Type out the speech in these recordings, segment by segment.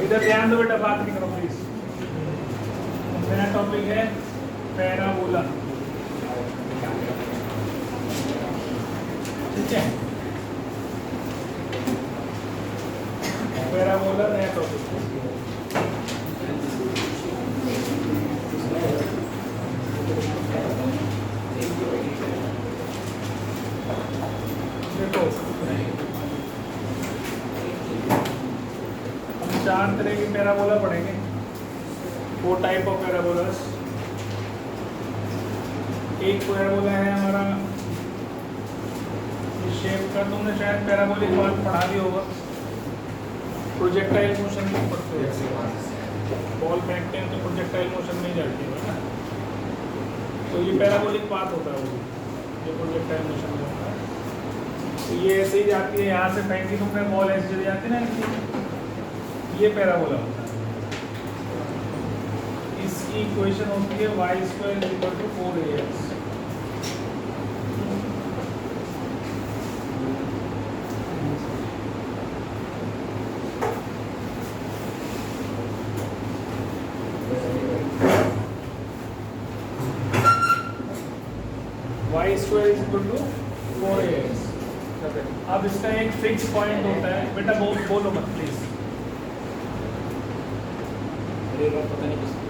इधर ध्यान दो बेटा, बात नहीं करो प्लीज। मेरा टॉपिक है पैराबोला, ठीक है। पैराबोला नया टॉपिक। देखो हम 4 तरह की पैराबोला पढ़ेंगे, 4 टाइप ऑफ पैराबोलास। एक पैराबोला है हमारा इस शेप का, तुमने शायद पैराबोलिक बात पढ़ा भी होगा, प्रोजेक्टाइल मोशन में पढ़ते हैं, बॉल फेंकते हैं तो प्रोजेक्टाइल मोशन में ही जाती है ना, तो ये पैराबोलिक पाथ होता है वो, ये प्रोजेक्टाइल मोशन में होता है। तो ये ऐसे ही जाती है, यहाँ से फेंकी तुमने बॉल ऐसे चली जाती है ना, ये पैराबोला होता है। इसकी इक्वेशन होती है y² = 4ax। y² = 4ax। अब इसका एक फिक्स पॉइंट होता है बेटा, बोलो मत प्लीज। पता नहीं किसको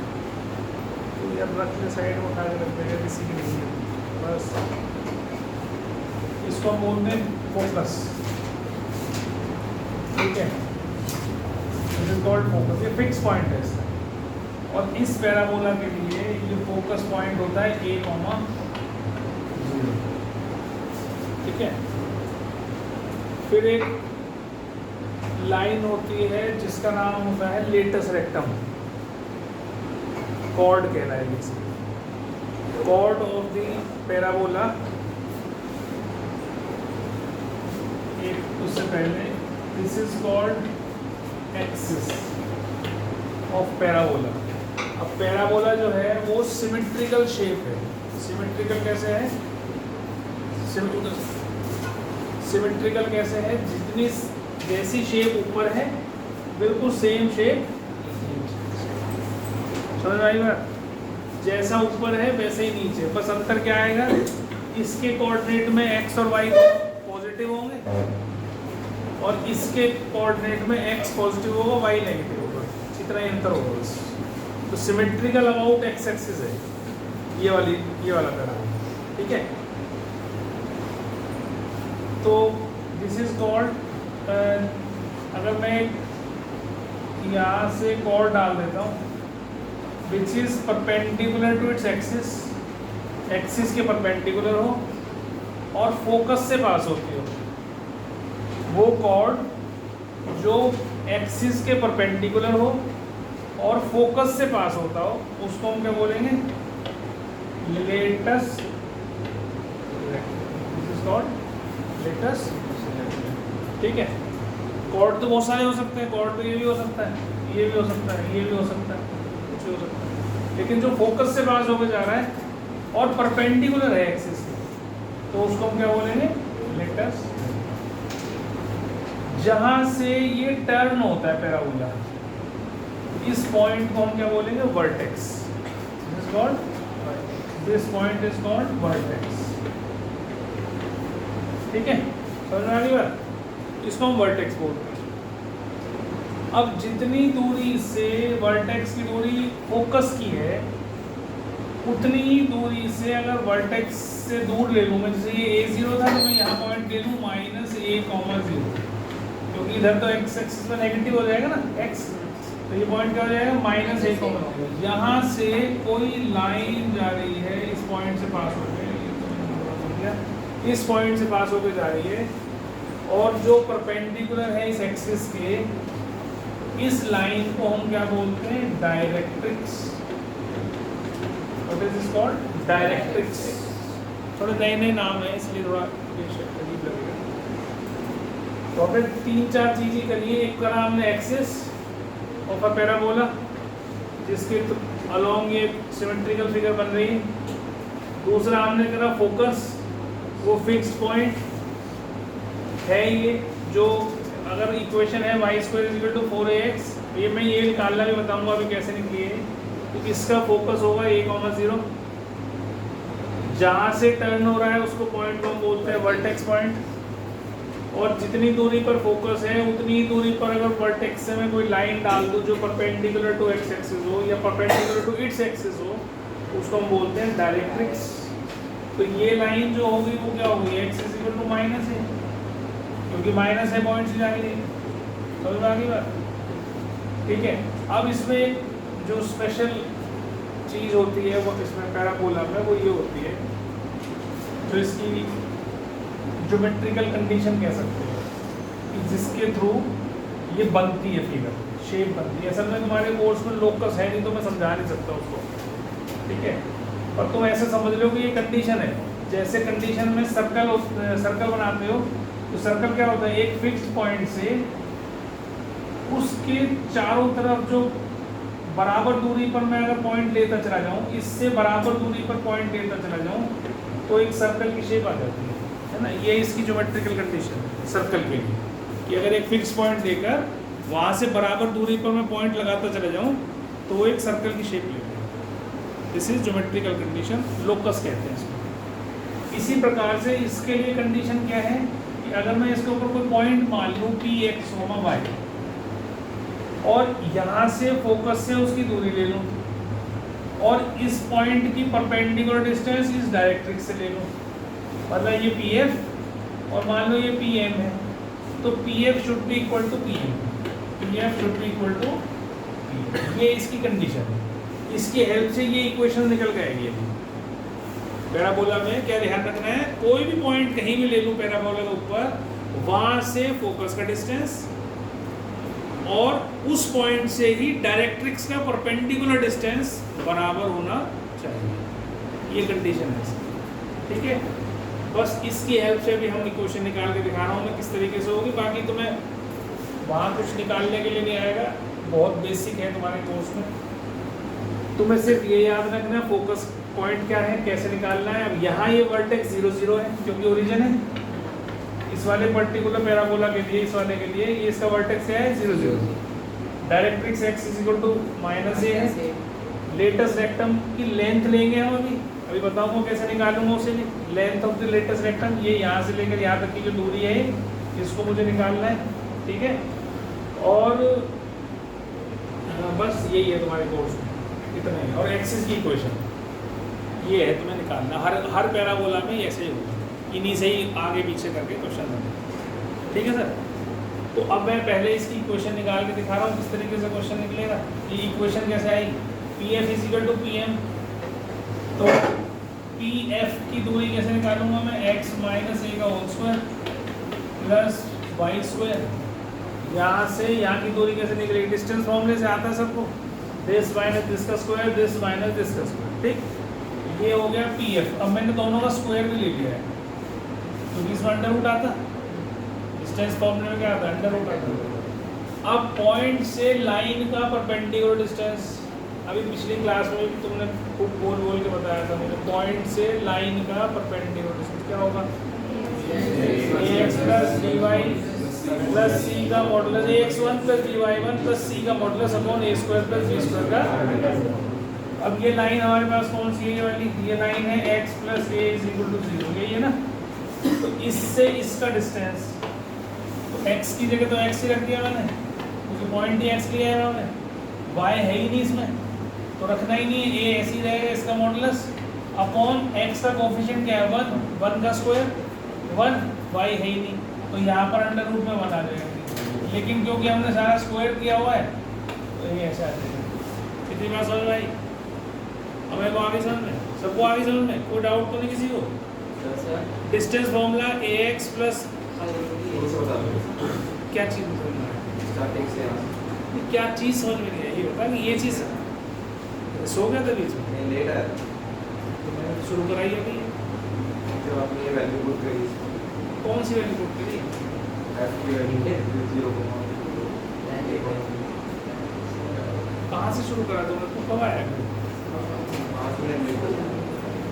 अब रख के साइड में उठा के रख देगा, किसी की नहीं है, बस इसको हम बोलते हैं फोकस, ठीक है। दिस इज कॉल्ड फोकस, ये फिक्स पॉइंट है इसका। और इस पैराबोला के लिए ये फोकस पॉइंट होता है a, 0, ठीक है। फिर एक लाइन होती है जिसका नाम होता है लेटस रेक्टम, कॉर्ड कहलाएगी इसे, कॉर्ड ऑफ द पैराबोला। एक उससे पहले this is called axis of parabola. अब पैराबोला जो है वो सिमेट्रिकल शेप है। सिमेट्रिकल कैसे है? सिमेट्रिकल कैसे है? जितनी जैसी शेप ऊपर है बिल्कुल सेम शेप, समझ में आई बात? जैसा ऊपर है वैसे ही नीचे, बस अंतर क्या आएगा, इसके कोऑर्डिनेट में x और y पॉजिटिव होंगे और इसके कोऑर्डिनेट में x पॉजिटिव होगा, y नेगेटिव होगा, इतना ही अंतर होगा बस। तो सिमेट्रिकल अबाउट x एक्सिस है ये वाला पैराबोला, ठीक है। तो दिस इज कॉल्ड, अगर मैं यहाँ से कॉर्ड डाल देता हूँ which is perpendicular to its axis, axis के परपेंडिकुलर हो और फोकस से पास होती हो, वो कॉर्ड जो एक्सिस के परपेंडिकुलर हो और फोकस से पास होता हो, उसको हम क्या बोलेंगे? Latus, this is called latus, ठीक है। कॉर्ड तो बहुत सारे हो सकते हैं, कॉर्ड तो ये भी हो सकता है, ये भी हो सकता है, ये भी हो सकता है, कुछ भी हो सकता है, लेकिन जो फोकस से पास होकर जा रहा है और परपेंडिकुलर है एक्सिस के, तो उसको हम क्या बोलेंगे? लेटस। जहां से ये टर्न होता है पैराबोला, इस पॉइंट को हम क्या बोलेंगे? Vertex. This point is called vertex, ठीक है। समझ में आ गई बात? इसको हम वर्टेक्स बोलते हैं। अब जितनी दूरी से वर्टेक्स की दूरी फोकस की है, उतनी ही दूरी से अगर वर्टेक्स से दूर ले लूँ मैं, जैसे ये a0 था तो मैं यहाँ पॉइंट ले लूँ -a, 0, क्योंकि इधर तो x एक्सिस में नेगेटिव हो जाएगा ना x, तो ये पॉइंट क्या हो जाएगा? -a, 0। यहाँ से कोई लाइन जा रही है, इस पॉइंट से पास होकर, इस पॉइंट से पास होकर जा रही है, और जो परपेंडिकुलर है इस एक्सिस के, इस लाइन को हम क्या बोलते हैं? Directrix. What is this called? Directrix. थोड़े नए नाम है इसलिए थोड़ा अजीब लगेगा। तो फिर 3-4 चीजें करिए। एक करा हमने एक्सिस ऑफ अ पैराबोला, जिसके अलोंग ये सिमेट्रिकल फिगर बन रही है। दूसरा हमने करा फोकस, वो फिक्स्ड पॉइंट है ये, जो अगर इक्वेशन है y² = 4ax, ये मैं ये निकालना भी बताऊंगा अभी कैसे निकली है। तो इसका फोकस होगा 1,0, जहाँ से टर्न हो रहा है उसको पॉइंट को हम बोलते हैं वर्टेक्स पॉइंट, और जितनी दूरी पर फोकस है उतनी ही दूरी पर अगर वर्टेक्स से मैं कोई लाइन डाल दूँ जो परपेंडिकुलर टू एक्स एक्सिस हो या परपेंडिकुलर टू इट्स एक्सिस हो, उसको हम बोलते हैं डायरेक्ट्रिक्स। तो ये लाइन जो होगी वो क्या होगी, x is equal to minus है, क्योंकि माइनस है पॉइंट से जाके समझ में आ गई बात, ठीक है। अब इसमें जो स्पेशल चीज़ होती है वो इसमें पैराबोला में वो ये होती है, जो इसकी ज्योमेट्रिकल कंडीशन कह सकते हैं कि जिसके थ्रू ये बनती है फिगर, शेप बनती है। असल में तुम्हारे कोर्स में लोकस है नहीं तो मैं समझा नहीं सकता उसको, ठीक है। और तुम ऐसे समझ लो कि ये कंडीशन है, जैसे कंडीशन में सर्कल बनाते हो तो सर्कल क्या होता है, एक फिक्स्ड पॉइंट से उसके चारों तरफ जो बराबर दूरी पर मैं अगर पॉइंट लेता चला जाऊं, इससे बराबर दूरी पर पॉइंट लेता चला जाऊं तो एक सर्कल की शेप आ जाती है ना। ये इसकी ज्योमेट्रिकल कंडीशन है सर्कल के लिए, कि अगर एक फिक्स पॉइंट लेकर वहाँ से बराबर दूरी पर मैं पॉइंट लगाता चला जाऊं तो वो एक सर्कल की शेप लेता है। This is geometrical condition, locus कहते हैं इसको। इसी प्रकार से इसके लिए कंडीशन क्या है कि अगर मैं इसके ऊपर कोई पॉइंट मान लूँ पी एक्स वाई, और यहाँ से फोकस से उसकी दूरी ले लूँ और इस पॉइंट की परपेंडिकुलर डिस्टेंस इस डायरेक्ट्रिक्स से ले लूँ, मतलब ये पी एफ और मान लो ये पी एम है, तो P F should be equal to P M, P F should be equal to P. ये इसकी कंडीशन है, इसकी हेल्प से ये इक्वेशन निकल जाएगी। अभी पैराबोला में क्या ध्यान रखना है, कोई भी पॉइंट कहीं भी ले लूँ पैराबोला के ऊपर, वहाँ से फोकस का डिस्टेंस और उस पॉइंट से ही डायरेक्ट्रिक्स का परपेंडिकुलर डिस्टेंस बराबर होना चाहिए, ये कंडीशन है इसकी, ठीक है। बस इसकी हेल्प से भी हम इक्वेशन निकाल के दिखा रहा हूँ मैं किस तरीके से होगी, बाकी तुम्हें वहाँ कुछ निकालने के लिए नहीं आएगा, बहुत बेसिक है तुम्हारे कोर्स में। तुम्हें सिर्फ ये याद रखना है फोकस पॉइंट क्या है, कैसे निकालना है। अब यहाँ ये वर्टेक्स 0, 0 है क्योंकि ओरिजिन है इस वाले पर्टिकुलर पैराबोला के लिए, इस वाले के लिए ये इसका वर्टेक्स क्या है 0, 0। Directrix x is equal to minus a है। लेटेस्ट रेक्टम की लेंथ लेंगे हम अभी बताऊंगा कैसे निकालूंगा उसे भी। Length of the latus rectum ये यहाँ से लेकर यहाँ तक की जो दूरी है इसको मुझे निकालना है, ठीक है। और बस यही है तुम्हारे कोर्स में, इतना ही। और एक्सिस की इक्वेशन ये है तुम्हें निकालना, हर पैराबोला में ऐसे ही होगा, इन्हीं से ही आगे पीछे करके क्वेश्चन बने, ठीक है सर। तो अब मैं पहले इसकी इक्वेशन निकाल के दिखा रहा हूँ किस तरीके से क्वेश्चन निकलेगा। ये इक्वेशन कैसे आई, P F is equal to P M, तो पी एफ की दूरी कैसे निकालूंगा मैं, एक्स माइनस ए का whole square plus y square. यहाँ से यहाँ की दूरी कैसे निकलेगी, डिस्टेंस फॉर्मूले से आता है सबको, दिस माइनस दिस का स्क्वायर, दिस माइनस दिस का स्क्वायर, ठीक। ये हो गया पी एफ। अब मैंने दोनों का स्क्वायर भी ले लिया है क्योंकि इसमें अंडर रूट आता, डिस्टेंस फॉर्मूले में क्या आता है, अंडर रूट आता। अब पॉइंट से लाइन का परपेंडिकुलर डिस्टेंस, अभी पिछली क्लास में भी तुमने खूब बोल बोल के बताया था मुझे, पॉइंट से लाइन का परपेंडिकुलर डिस्टेंस क्या होगा, ax plus dy plus c का modulus ax1 plus dy1 plus c का modulus upon a square plus b square का। अब ये लाइन हमारे पास कौन सी है, ये वाली, ये लाइन है x plus a is equal to 0, यही है ना। तो इससे इसका डिस्टेंस, तो x की जगह तो x ही रख दिया मैंने क्योंकि पॉइंट ही x लिया है मैंने, y है ही नहीं इसमें तो रखना ही नहीं है, a ऐसे ही रहेगा इसका मॉडुलस अपॉन x का कोफिशिएंट क्या है 1 का स्क्वायर 1, y है ही नहीं तो यहाँ पर अंडर रूट में 1 आ जाएगा, लेकिन क्योंकि हमने सारा स्क्वायर किया हुआ है तो ये ऐसा आ जाएगा। कितनी बात समझ में आई, हमें को आगे समझ में, सबको आगे समझ में, कोई डाउट तो नहीं किसी को। डिस्टेंस फॉर्मूला ax प्लस क्या चीज़ समझ में आया, क्या चीज़ समझ में नहीं आई, ये बता कि ये चीज़ सो गया था बीच में, लेट है तो मैंने शुरू कराई अभी। जब आपने ये वैल्यू पुट करी, कौन सी वैल्यू पुट करी, f की वैल्यू 0 कहाँ से शुरू करा तुमने, तो कब आया,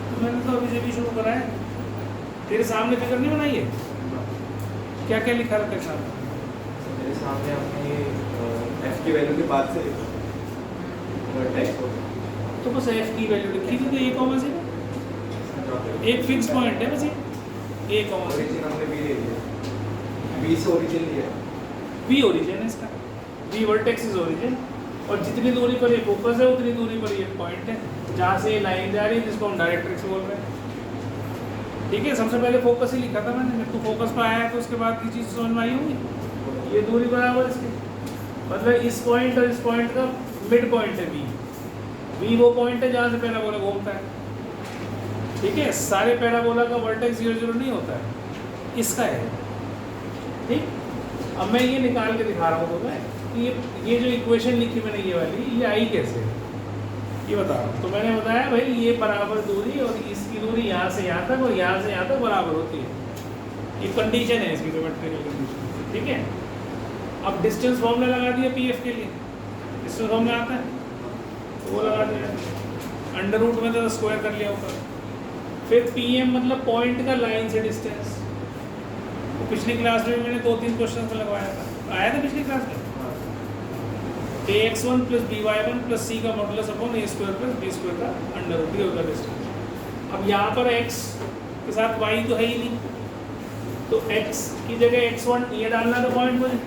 तो मैंने तो अभी से भी शुरू करा है। तेरे सामने फिगर नहीं बनाई है, क्या क्या लिखा रखा है सामने, मेरे सामने आपने एफ की वैल्यू के बाद से वर्टेक्स को तो बस एफ की वैल्यू लिखी थी तो ए कॉमा से एक फिक्स पॉइंट है बस ये ए कॉमा से ओरिजिन हमने बी ले लिया, बी से ओरिजिन लिया, बी ओरिजिन है इसका, बी वर्टेक्स इज ओरिजिन, और जितनी दूरी पर ये फोकस है उतनी दूरी पर ये पॉइंट है जहाँ से ये लाइन जा रही है जिसको हम डायरेक्ट्रिक्स बोल रहे हैं। ठीक है, सबसे पहले फोकस ही लिखा था मैंने, जब तो फोकस पर आया है तो उसके बाद की चीज़ समझ में आई होगी। ये दूरी बराबर इसकी, मतलब इस पॉइंट और इस पॉइंट का मिड पॉइंट है बी, बी वो पॉइंट है जहाँ से पैराबोला घूमता है। ठीक है, सारे पैराबोला का वर्टेक्स 0 0 नहीं होता है, इसका है। ठीक, अब मैं ये निकाल के दिखा रहा हूँ तो मैं ये जो इक्वेशन लिखी मैंने ये वाली, ये आई कैसे ये बता रहा हूँ। तो मैंने बताया भाई ये बराबर दूरी और इसकी दूरी यहाँ से यहाँ तक और यहाँ से यहाँ तक बराबर होती है, ये कंडीशन है इसकी ज्योमेट्रिकल कंडीशन। ठीक है, अब डिस्टेंस फॉर्मूला लगा दिया पी एफ के लिए, डिस्टेंस फॉर्मूला आता है तो वो लगा दिया, अंडर रूट में तो स्क्वायर कर लिया ऊपर, फिर पी एम मतलब पॉइंट का लाइन से डिस्टेंस। तो पिछली क्लास में मैंने 2-3 क्वेश्चन तो लगवाया था, आया था पिछली क्लास में, ax1 plus by1 plus c का modulus upon a square plus b square का अंडर रूट, ये होगा डिस्टेंस। अब यहाँ पर x के साथ y तो है ही नहीं, तो x की जगह x1 ये डालना था पॉइंट मुझे,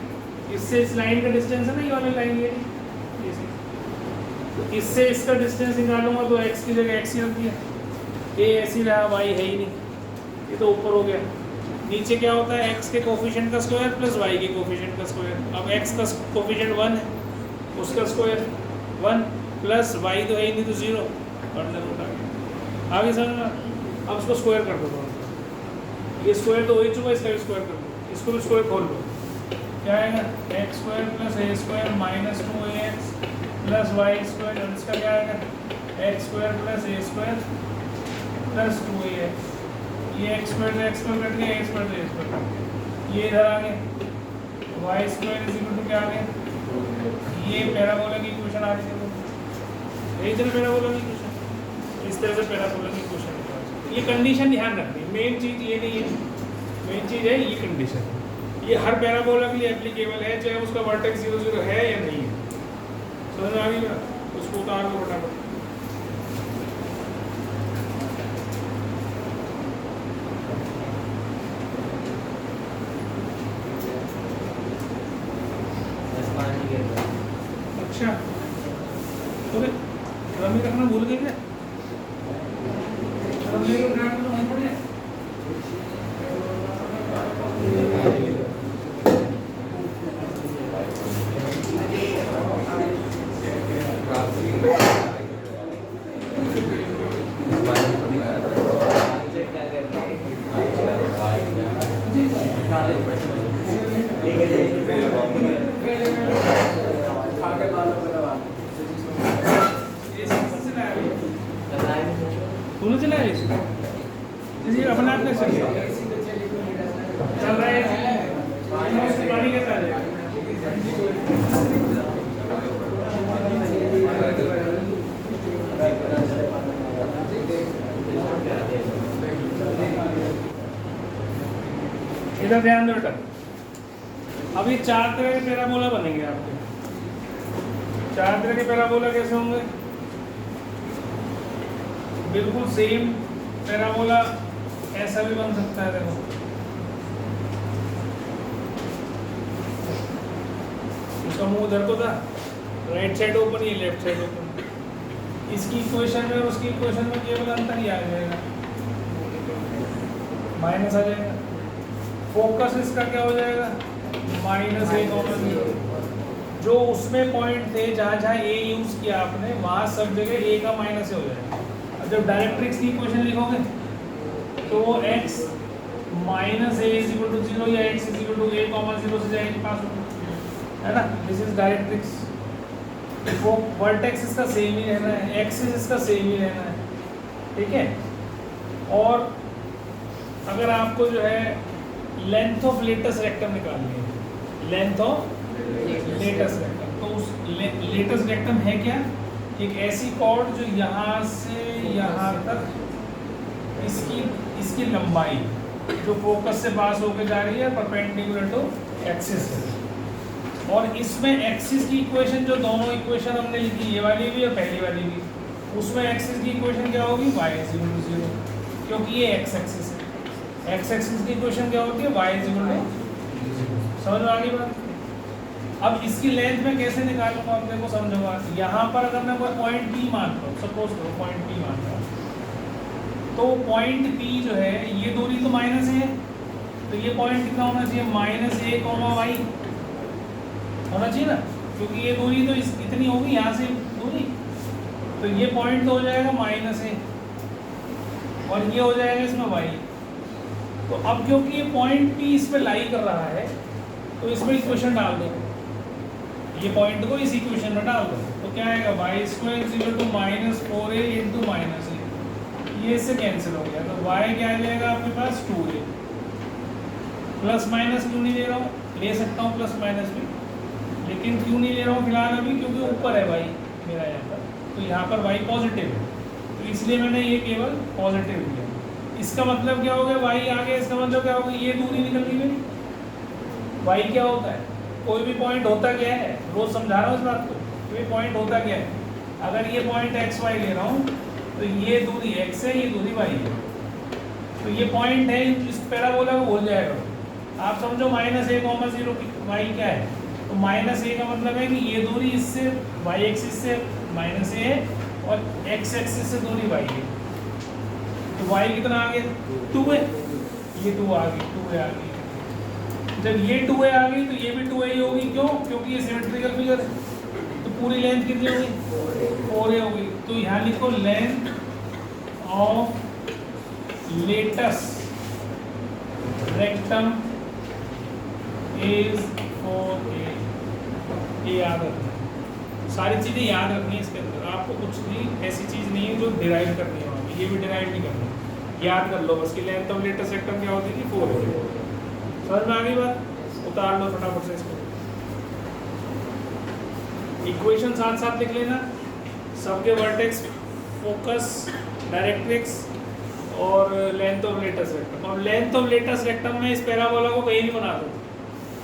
इससे इस लाइन का डिस्टेंस है ना, ये वाली लाइन ये, तो इससे इसका डिस्टेंस निकालूंगा तो x की जगह x ही रख दिया, a ऐसी रहा, y है ही नहीं, ये तो ऊपर हो गया। नीचे क्या होता है, x के कोफिशिएंट का स्क्वायर प्लस y के कोफिशिएंट का स्क्वायर। अब x का कोफिशिएंट 1 है, उसका स्क्वायर 1 प्लस y तो है ही नहीं तो 0, अंडर रूट आ गया। आगे समझ में, अब उसको स्क्वायर कर दो, ये स्क्वायर तो हो ही चुका, इसका भी स्क्वायर कर दो, इसको भी स्क्वायर खोल लो, क्या आएगा x square plus a square minus 2ax plus y square, और इसका क्या आएगा x square plus a square plus 2ax, ये एक्स स्क्वायर कट गया, ए स्क्वायर ए स्क्वायर कट गया, ये इधर आ गया, y square is equal to क्या आ गया, ये पैराबोला की इक्वेशन आ रही है, यही तरह पैराबोला की इक्वेशन, इस तरह से पैराबोला की इक्वेशन। ये कंडीशन ध्यान रखनी, मेन चीज़ ये नहीं है, मेन चीज़ है ये कंडीशन, ये हर पैराबोला के लिए एप्लीकेबल है, चाहे उसका वर्टेक्स 0 0 है या नहीं है। समझ में आ गई ना, उसको उतार दो फटाफट। अच्छा, तो रमी रखना भूल गए क्या? रमी को ध्यान तो नहीं पड़े। तूने चलाया इसे अपने आप कैसे चल रहा है, पानी कैसा आ जाएगा? इधर ध्यान दो बेटा, अभी 4 तरह के पैराबोला बनेंगे आपके। 4 तरह के पैराबोला कैसे होंगे? बिल्कुल सेम पैराबोला ऐसा भी बन सकता है, देखो उसका मुंह उधर को था, राइट साइड ओपन, ये लेफ्ट साइड ओपन। इसकी इक्वेशन में और उसकी इक्वेशन में केवल अंतर ही आ जाएगा, माइनस आ जाएगा। फोकस इसका क्या हो जाएगा, -a, जो उसमें पॉइंट थे जहाँ जहाँ ए यूज किया आपने, वहाँ सब जगह ए का माइनस हो जाएगा। जब डायरेक्ट्रिक्स की इक्वेशन लिखोगे तो वो x minus a is equal to 0 या x is equal to a comma 0 से जाएगी पास है ना, दिस इज डायरेक्ट्रिक्स। वो वर्टेक्स इसका सेम ही रहना है, एक्सिस इसका सेम ही रहना है, ठीक है। और अगर आपको जो है लेंथ ऑफ लेटस रेक्टम निकालनी है, लेंथ ऑफ लेटस रेक्टम, तो उस लेटस रेक्टम है क्या, एक ऐसी कॉर्ड जो यहाँ से यहाँ तक इसकी लंबाई जो फोकस से पास होकर जा रही है परपेंडिकुलर टू एक्सिस है, और इसमें एक्सिस की इक्वेशन जो दोनों इक्वेशन हमने लिखी, ये वाली भी और पहली वाली भी, उसमें एक्सिस की इक्वेशन क्या होगी, y = 0, क्योंकि ये x एक्सिस है। x एक्सिस की इक्वेशन क्या होती है, y = समझ में आ गई बात। अब इसकी लेंथ में कैसे निकालूंगा, आप देखो समझूंगा। यहाँ पर अगर मैं कोई पॉइंट P मानता हूँ, सपोज करो पॉइंट P मानता हूँ, तो पॉइंट P जो है ये दूरी तो माइनस है, तो ये पॉइंट कितना होना चाहिए, -a, y होना चाहिए ना, क्योंकि ये दूरी तो इतनी होगी यहाँ से दूरी, तो ये पॉइंट तो हो जाएगा -a और ये हो जाएगा इसमें y। तो अब क्योंकि ये पॉइंट P इस पे लाई कर रहा है, तो इसमें इक्वेशन डाल दो, ये पॉइंट को इस इक्वेशन में डाल दो, तो क्या आएगा, y² = -4a × -a, ये इससे कैंसिल हो गया, तो y क्या आ जाएगा आपके पास, 2a। प्लस माइनस क्यों नहीं ले रहा हूँ, ले सकता हूँ प्लस माइनस भी, लेकिन क्यों नहीं ले रहा हूँ फिलहाल अभी, क्योंकि ऊपर है y मेरा यहाँ पर, तो यहाँ पर y पॉजिटिव है, तो इसलिए मैंने ये केवल पॉजिटिव लिया। इसका मतलब क्या हो गया, y आ गया, इसका मतलब क्या हो गया, ये दूरी निकल गई मेरी। y क्या होता है, कोई भी पॉइंट होता क्या है, रोज समझा रहा हूँ इस बात को, कोई पॉइंट होता क्या है, अगर ये पॉइंट x y ले रहा हूँ तो ये दूरी x है, ये दूरी y है, तो ये पॉइंट है, इस पैराबोला को भूल जाएगा आप, समझो -a, 0 की y क्या है, तो -a का मतलब है कि ये दूरी इससे y एक्सिस से -a है और x एक्सिस से दूरी y है, तो y कितना आ गया, 2 है, ये 2 आ गई, 2 आ गई। जब ये 2a आ गई तो ये भी 2a ही होगी, क्यों, क्योंकि ये सिमेट्रिकल फिगर है, तो पूरी लेंथ कितनी होगी, 4a होगी। तो यहाँ लिखो length of latest rectum is 4a। ये याद रखना, सारी चीज़ें याद रखनी है इसके अंदर, आपको कुछ भी ऐसी चीज़ नहीं है जो डिराइव करनी है वहाँ, ये भी डिराइव नहीं करनी, याद कर लो बस कि लेंथ ऑफ लेटेस्ट रेक्टम क्या होती थी, 4a। समझ में आ गई बात, उतार लो फटाफट से इसको, इक्वेशन साथ साथ लिख लेना, सबके वर्टेक्स, फोकस, डायरेक्ट्रिक्स और लेंथ ऑफ लेटेस्ट रेक्टम। और लेंथ ऑफ लेटेस्ट रेक्टम में इस पैराबोला को कहीं भी बना दो,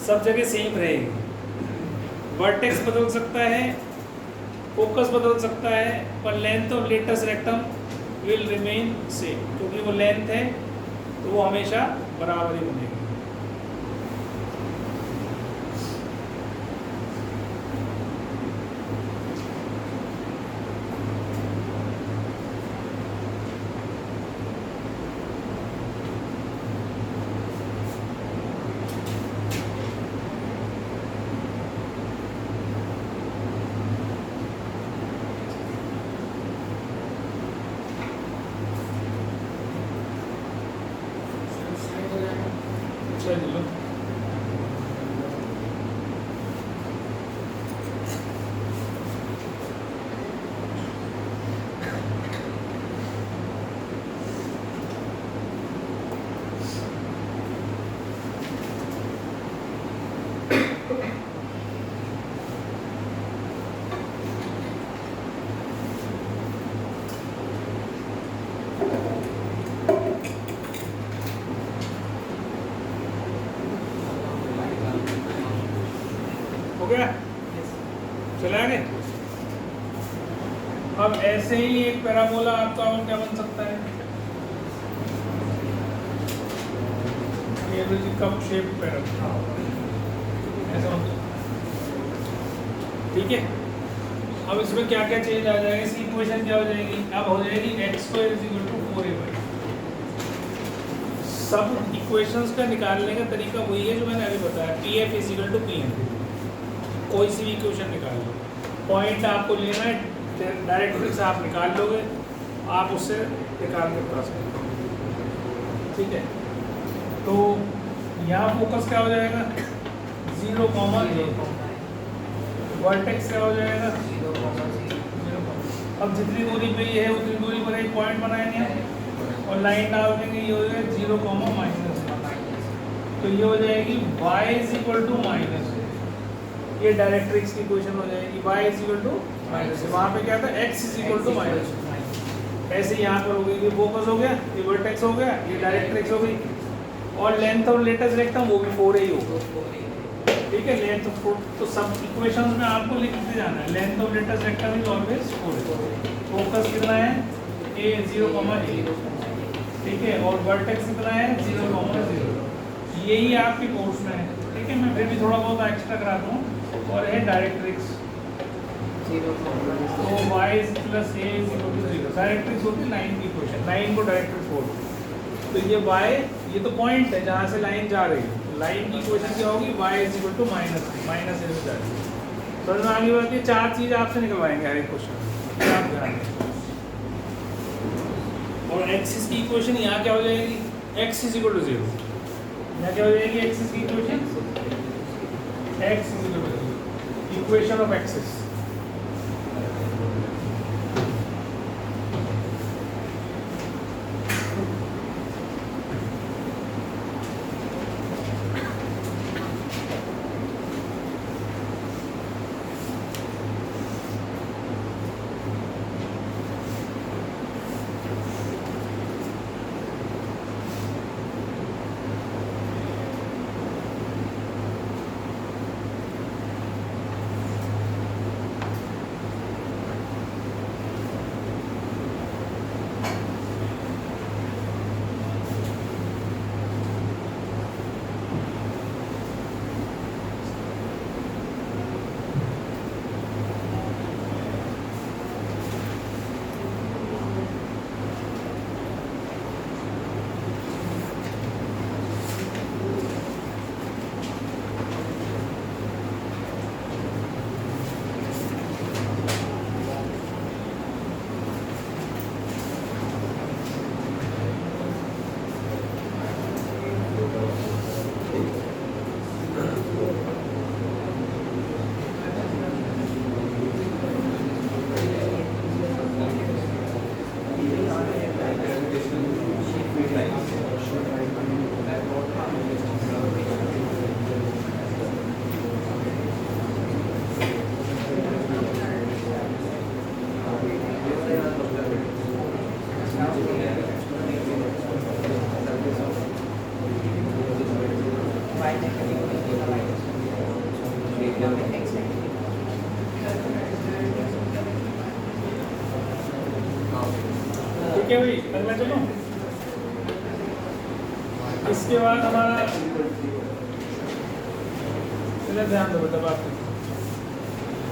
सब जगह सेम रहेगी, वर्टेक्स बदल सकता है, फोकस बदल सकता है, पर length of latus rectum will remain same, क्योंकि वो लेंथ है तो वो हमेशा बराबर ही बनेगी। चलो हो गया, चले आगे। अब ऐसे ही एक पैराबोला आपका और क्या बन सकता है, ये कप शेप पैराबोला, ऐसा होता है, ठीक है। अब इसमें क्या क्या चेंज आ जाएगा, इसकी इक्वेशन क्या हो जाएगी, अब हो जाएगी x² = 4a। सब इक्वेशंस का निकालने का तरीका वही है जो मैंने अभी बताया, pf = pn, कोई सी भी इक्वेशन निकाल लो, पॉइंट आपको लेना है, डायरेक्ट्रिक्स आप निकाल लोगे, आप उससे निकाल के बता सकते हो, ठीक है। तो यहाँ फोकस क्या हो जाएगा, 0, 0, वर्टेक्स क्या हो जाएगा, 0। अब जितनी दूरी पे ये है उतनी दूरी पर एक पॉइंट बनाएंगे और लाइन डाल देंगे, ये हो जाएगा 0, -1, तो ये हो जाएगी y = -, ये डायरेक्ट्रिक्स की इक्वेशन हो जाएगी, y = वहाँ पे क्या था, x = ऐसे यहाँ पर हो गई, ये फोकस हो गया, ये वर्टेक्स हो गया, ये डायरेक्ट्रिक्स हो गई, और लेंथ ऑफ लेटेस्ट रेक्टम वो भी 4a ही होगा। ठीक है, लेंथ ऑफ तो सब इक्वेशंस में आपको लिखते जाना है। Length of latest vector is always 4। Focus कितना है a 0,a, ठीक है, और वर्टेक्स कितना है 0,0। यही आपके कोर्स में है, ठीक है। मैं फिर भी थोड़ा बहुत एक्स्ट्रा कराता हूँ। और है डायरेक्ट्रिक्स, तो y plus a is equal to 0। Directrix होती है लाइन की इक्वेशन, लाइन को डायरेक्ट्रिक्स बोलते हैं। तो ये y, ये तो पॉइंट है जहाँ से लाइन जा रही है। लाइन की इक्वेशन क्या होगी, y is equal to minus a से जा रही है। समझ में आगे बात, ये 4 चीज़ आपसे निकलवाएंगे हर एक क्वेश्चन, आप ध्यान दें। और एक्सिस की इक्वेशन यहाँ क्या हो जाएगी, x इज इक्वल टू 0। यहाँ क्या हो जाएगी एक्सिस की equation, x is equal to 0, equation of axis. ठीक है भाई, अगला चलो। इसके बाद हमारा, चलिए ध्यान दो बेटा बात।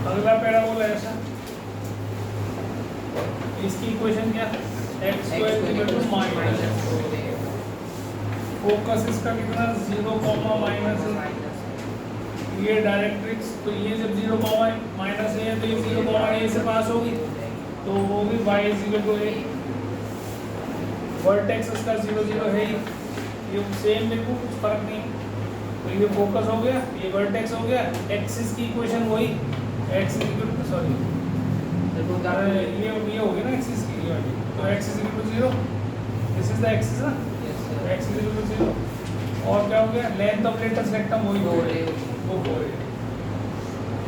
अगला पैराबोला ऐसा, इसकी इक्वेशन क्या, x square equal to minus, focus इसका कितना 0, माइनस, ये डायरेक्ट्रिक्स, तो ये जब 0, माइनस है तो ये 0, से पास होगी, तो वो भी y is equal to a। Vertex इसका 0, है ही, ये सेम लिखो, कुछ फर्क नहीं। तो ये फोकस हो गया, ये वर्टेक्स हो गया। एक्सिस की इक्वेशन वही, x is equal to, sorry ये होगी ना एक्सिस की, ये वाली, तो x is equal to 0, this is the axis ना, x इज इक्वल टू 0। और क्या हो गया, लेंथ ऑफ लेटेस्ट रेक्टम वही हो रही है, वो हो रही है।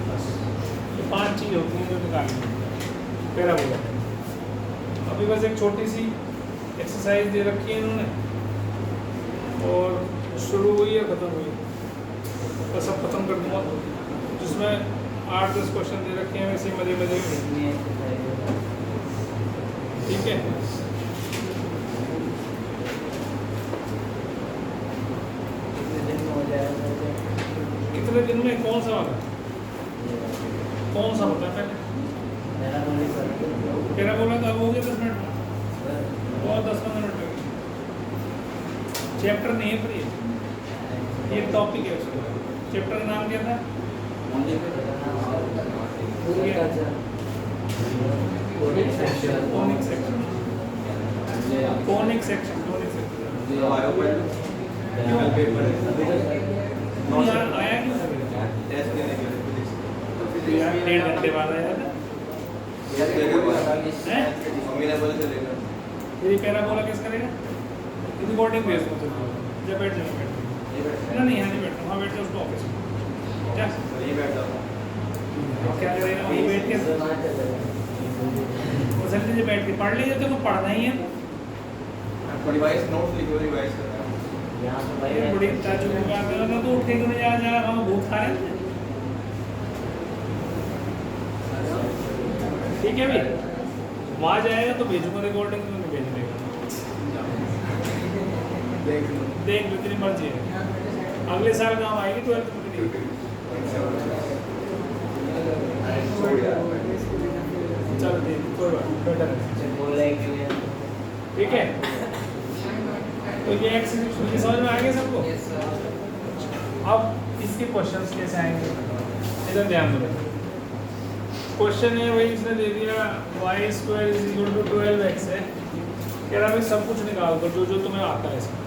बस ये 5 चीज़ होती हैं जो निकालनी है पैराबोला। अभी बस एक छोटी सी एक्सरसाइज दे रखी है इन्होंने, और शुरू हुई है ख़त्म हुई, तो सब खत्म कर दूँगा। जिसमें 8-10 क्वेश्चन दे रखे हैं, वैसे मजे में, ठीक है। कितने दिन में कौन सा होगा, कौन सा होता है पहले पैराबोला का, हो गया 10 मिनट में, और 10-15 मिनट में। चैप्टर नहीं है पर ये टॉपिक है उसका। चैप्टर का नाम क्या था, कोनिक सेक्शन। आया क्यों, 1.5 घंटे बाद आया था। ये पैराबोला किस करेगा, रिकॉर्डिंग बेस में जब बैठ जाओ, नहीं यहाँ नहीं बैठता, वहाँ बैठ जाओ उसको ऑफिस में, क्या क्या करेगा वहीं बैठ के, जल्दी से बैठ के पढ़ लीजिए, तो पढ़ना ही है। रिवाइज नोट्स लिखो, रिवाइज करना यहाँ तो भाई ये बड़ी ताजुब की बात है ना, तो उठ के क्यों नहीं जा हम भूख खा रहे हैं। ठीक है भाई, वहाँ जाएगा तो भेजूंगा रिकॉर्डिंग, तो नहीं भेज देगा, देख लो तेरी मर्जी है। अगले साल काम आएगी 12th में नहीं। चल ठीक, कोई बात बेटर है, बोल रहे हैं कि ठीक है। तो ये एक्सरसाइज समझ में आ गया सबको। अब इसके क्वेश्चंस कैसे आएंगे, इधर ध्यान दो। क्वेश्चन है वही इसने दे दिया y² = 12x है, कह रहा भाई सब कुछ निकाल दो जो जो तुम्हें आता है इसमें,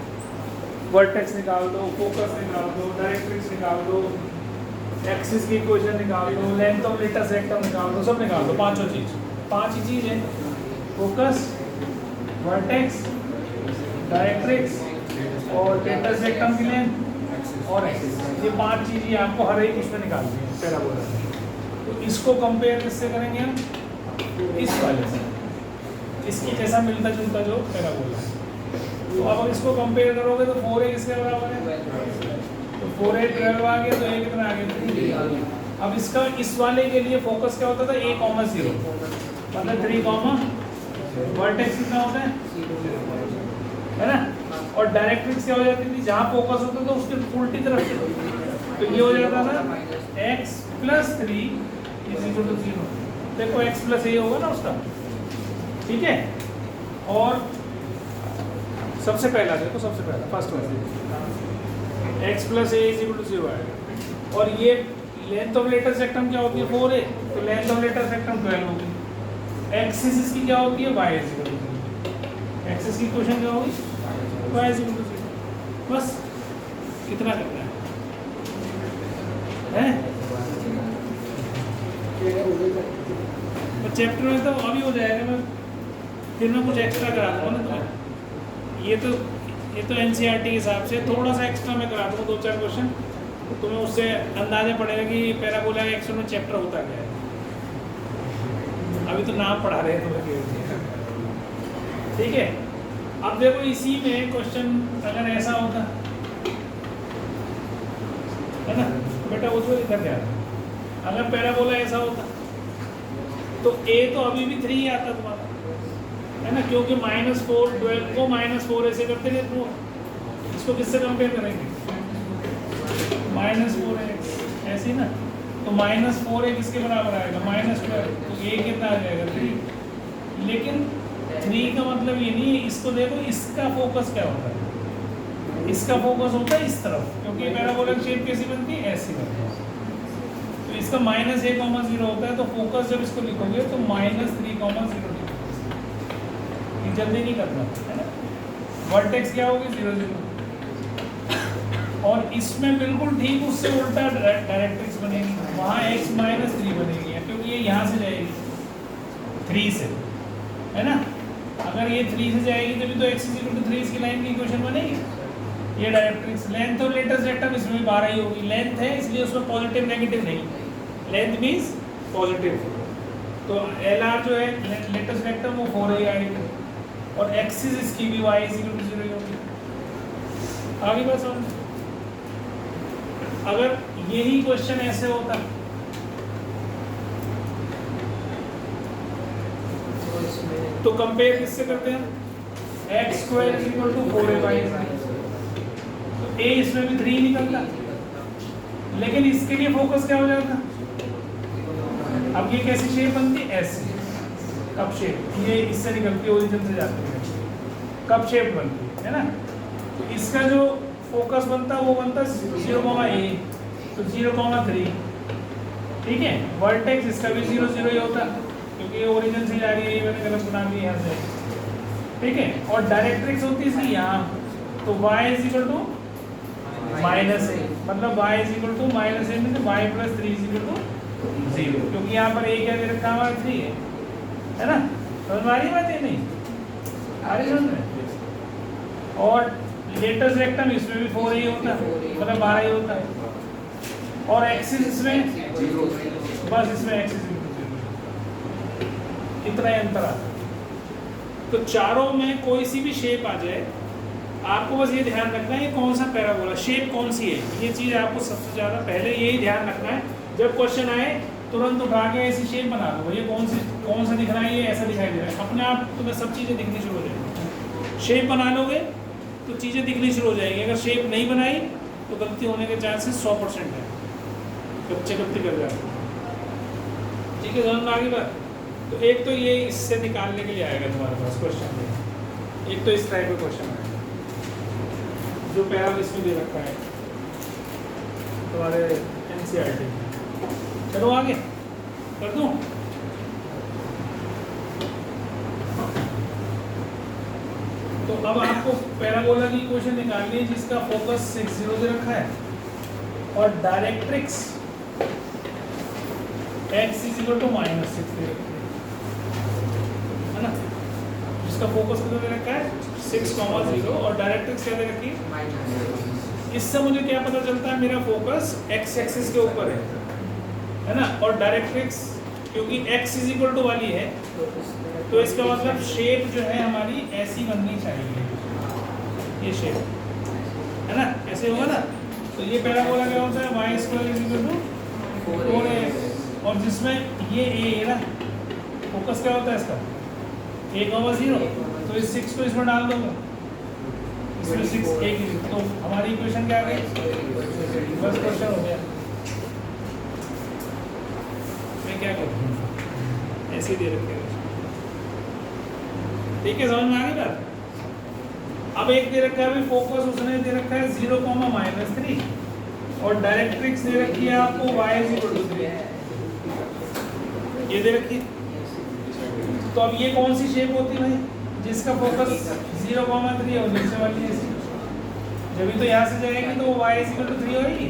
वर्टेक्स निकाल दो, फोकस निकाल दो, डायरेक्ट्रिक्स निकाल दो, एक्सिस की इक्वेशन निकाल दो, लेंथ ऑफ लेटेस्ट रेक्टम निकाल दो, सब निकाल दो, पांचों चीज, पांच ही चीज है, फोकस, वर्टेक्स, डायरेक्ट्रिक्स और लेटेस्ट रेक्टम की लेंथ और एक्सिस, ये पांच चीज ही आपको हर एक उसमें निकालनी है पैराबोला। तो इसको कंपेयर किससे करेंगे हम, इस वाले से, इसकी जैसा मिलता जुलता जो पैराबोला है। तो अब इसको कंपेयर करोगे तो 4a किसके बराबर है, तो 4a 12 आ गया, तो a कितना आ गया। अब इसका इस वाले के लिए फोकस क्या होता था, a,0 मतलब 3, वर्टेक्स कितना होता है ना, और डायरेक्ट्रिक्स क्या हो जाती थी, जहाँ फोकस होता था उसके उल्टी तरफ से, तो ये हो जाता था x + 3 = 0। देखो x + a होगा ना उसका, ठीक है। और सबसे पहला देखो, सबसे पहला फर्स्ट वन x + a = 0 आएगा। और ये लेंथ ऑफ लेटेस्ट रेक्टम क्या होती है, 4a, तो लेंथ ऑफ लेटेस्ट रेक्टम 12 होगी। एक्सिस इसकी क्या होती है, y = 0। एक्सिस की इक्वेशन क्या होगी, y = 0। बस कितना करना है तो चैप्टर में तो अभी हो जाएगा, मैं फिर मैं कुछ एक्स्ट्रा करा दूँगा ना तुम्हें। ये तो NCERT के हिसाब से थोड़ा सा एक्स्ट्रा मैं करा दूँगा, 2-4 क्वेश्चन, तो तुम्हें उससे अंदाजा पड़ेगा कि पैराबोला का एक्चुअल में चैप्टर होता क्या है। अभी तो नाम पढ़ा रहे हैं तुम्हें, ठीक है। अब देखो इसी में क्वेश्चन अगर ऐसा होता है ना बेटा, उसको इधर ध्यान, अगर पैराबोला ऐसा होता तो a तो अभी भी 3 ही आता तुम्हारा, है ना, क्योंकि -4 12 को -4 ऐसे करते थे, तो इसको किससे कंपेयर करेंगे, -4x ऐसे ही ना, तो -4 किसके बराबर आएगा, -12, तो a कितना आ जाएगा 3। लेकिन 3 का मतलब ये नहीं है, इसको देखो इसका फोकस क्या होता है, इसका फोकस होता है इस तरफ, क्योंकि पैराबोलिक शेप कैसी बनती है, ऐसी बनती है। तो इसका -a,0 होता है, तो फोकस जब इसको लिखोगे तो -3,0 ये जल्दी नहीं करना है ना। वर्टेक्स क्या होगी, 0 0, और इसमें बिल्कुल ठीक उससे उल्टा डायरेक्ट्रिक्स बनेगी, वहाँ x -3 बनेगी, क्योंकि ये यहाँ से जाएगी 3 से, है ना। अगर ये 3 से जाएगी तभी तो x = 3 इसकी लाइन की इक्वेशन बनेगी। ये डायरेक्ट्रिक्स, लेंथ और लेटेस्ट रेक्टम इसमें भी 12 ही होगी, लेंथ है इसलिए उसमें पॉजिटिव नेगेटिव नहीं, लेंथ मीन्स पॉजिटिव, तो LR जो है लेटेस्ट रेक्टम वो 4 ही आएगी, और एक्सिस इसकी भी y = 0 ही होगी। आगे बात समझ। अगर यही क्वेश्चन ऐसे होता तो कंपेयर किससे करते हैं, x² = 4a/, तो a इसमें भी 3 निकलता, लेकिन इसके लिए फोकस क्या हो जाता, अब ये कैसी शेप बनती है, ऐसी कप शेप, ये इससे निकलती है, ओरिजिन से जाती है, कप शेप बनती है ना। तो इसका जो फोकस बनता है वो बनता है 0,a, तो 0,3, ठीक है। वर्टेक्स इसका भी 0 0 ही होता, क्योंकि ये ओरिजिन से जा रही है, ये मैंने गलत बना दिया यहाँ से, ठीक है। और डायरेक्ट्रिक्स होती है इसकी यहाँ, तो y = -a, मतलब y = -a मीन्स y + 3 = 0, क्योंकि यहाँ पर a क्या दे रखा है, हमारा 3 है ना। समझ में आ रही बात है, नहीं आ रही समझ में। और लेटेस्ट रेक्टम इसमें भी 4 ही होता है, मतलब 12 ही होता है, और एक्सिस इसमें बस इसमें एक्सिस इतना ही अंतर आता है। तो चारों में कोई सी भी शेप आ जाए, आपको बस ये ध्यान रखना है ये कौन सा पैराबोला, शेप कौन सी है, ये चीज़ आपको सबसे ज़्यादा पहले यही ध्यान रखना है। जब क्वेश्चन आए तुरंत उठा के ऐसी शेप बना दो, ये कौन सा दिख रहा है, ये ऐसा दिखाई दे रहा है, अपने आप तुम्हें सब चीज़ें दिखनी शुरू हो जाएंगी। शेप बना लोगे तो चीज़ें दिखनी शुरू हो जाएंगी। अगर शेप नहीं बनाई तो गलती होने के चांसेस 100% है, बच्चे गलती कर जाते हैं। ठीक है, समझ में आगे बात। तो एक तो ये इससे निकालने के लिए आएगा तुम्हारे पास क्वेश्चन में, एक तो इस टाइप का क्वेश्चन आएगा जो पैरा इसमें दे रखा है तुम्हारे एनसीईआरटी में। चलो आगे कर दूं। तो अब आपको पैराबोला की इक्वेशन निकालनी है जिसका फोकस 60 दे रखा है और डायरेक्ट्रिक्स x = -6 दे रखी है ना, जिसका फोकस कितना दे रखा है 6,0 और डायरेक्ट्रिक्स क्या दे रखी है। इससे मुझे क्या पता चलता है, मेरा फोकस x एक्सिस के ऊपर है ना, और डायरेक्ट्रिक्स क्योंकि x = वाली है तो इसका मतलब शेप जो है हमारी ऐसी बननी चाहिए, ये शेप है ना, ऐसे होगा ना। तो ये पैराबोला क्या होता है y² = 4ax और जिसमें ये a है ना, फोकस क्या होता है इसका a,0, तो इस 6 को इसमें डाल दूंगा, इसमें 6 एक ही, तो हमारी इक्वेशन क्या आ गई, बस क्वेश्चन हो गया। मैं क्या करूँ, ऐसे ही दे रखे, ठीक है, समझ में आ गई बात। अब एक दे रखा है अभी फोकस, उसने दे रखा है 0,-3 और डायरेक्ट्रिक्स दे रखी है आपको y = 3, ये दे रखी। तो अब ये कौन सी शेप होती है भाई, जिसका फोकस 0,3 और नीचे वाली ऐसी, जब भी तो यहाँ से जाएगी तो वो y = 3 होगी,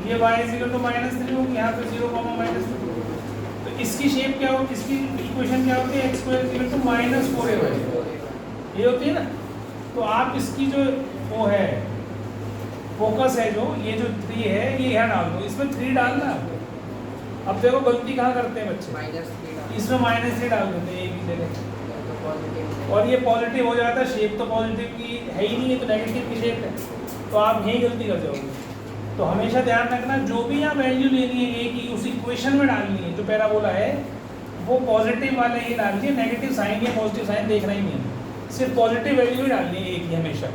ये y = -3 होगी, यहाँ पे 0,-3। तो इसकी शेप क्या होगी, इसकी इक्वेशन क्या होती है, x² = -4ay, ये होती है ना। तो आप इसकी जो वो है फोकस है जो ये जो 3 है ये यहाँ डाल दो, इसमें 3 डालना आपको। अब देखो गलती कहाँ करते हैं बच्चे, इसमें -3 डाल देते हैं एक ही जगह और ये पॉजिटिव हो जाता है, शेप तो पॉजिटिव की है ही नहीं, है तो नेगेटिव की शेप है, तो आप यही गलती कर जाओगे। तो हमेशा ध्यान रखना जो भी यहाँ वैल्यू लेनी है एक ही उस इक्वेशन में डालनी है, जो पैराबोला है वो पॉजिटिव वाले ही डालनी है, नेगेटिव साइन या पॉजिटिव साइन देखना ही नहीं है, सिर्फ पॉजिटिव वैल्यू ही डालनी है एक ही हमेशा।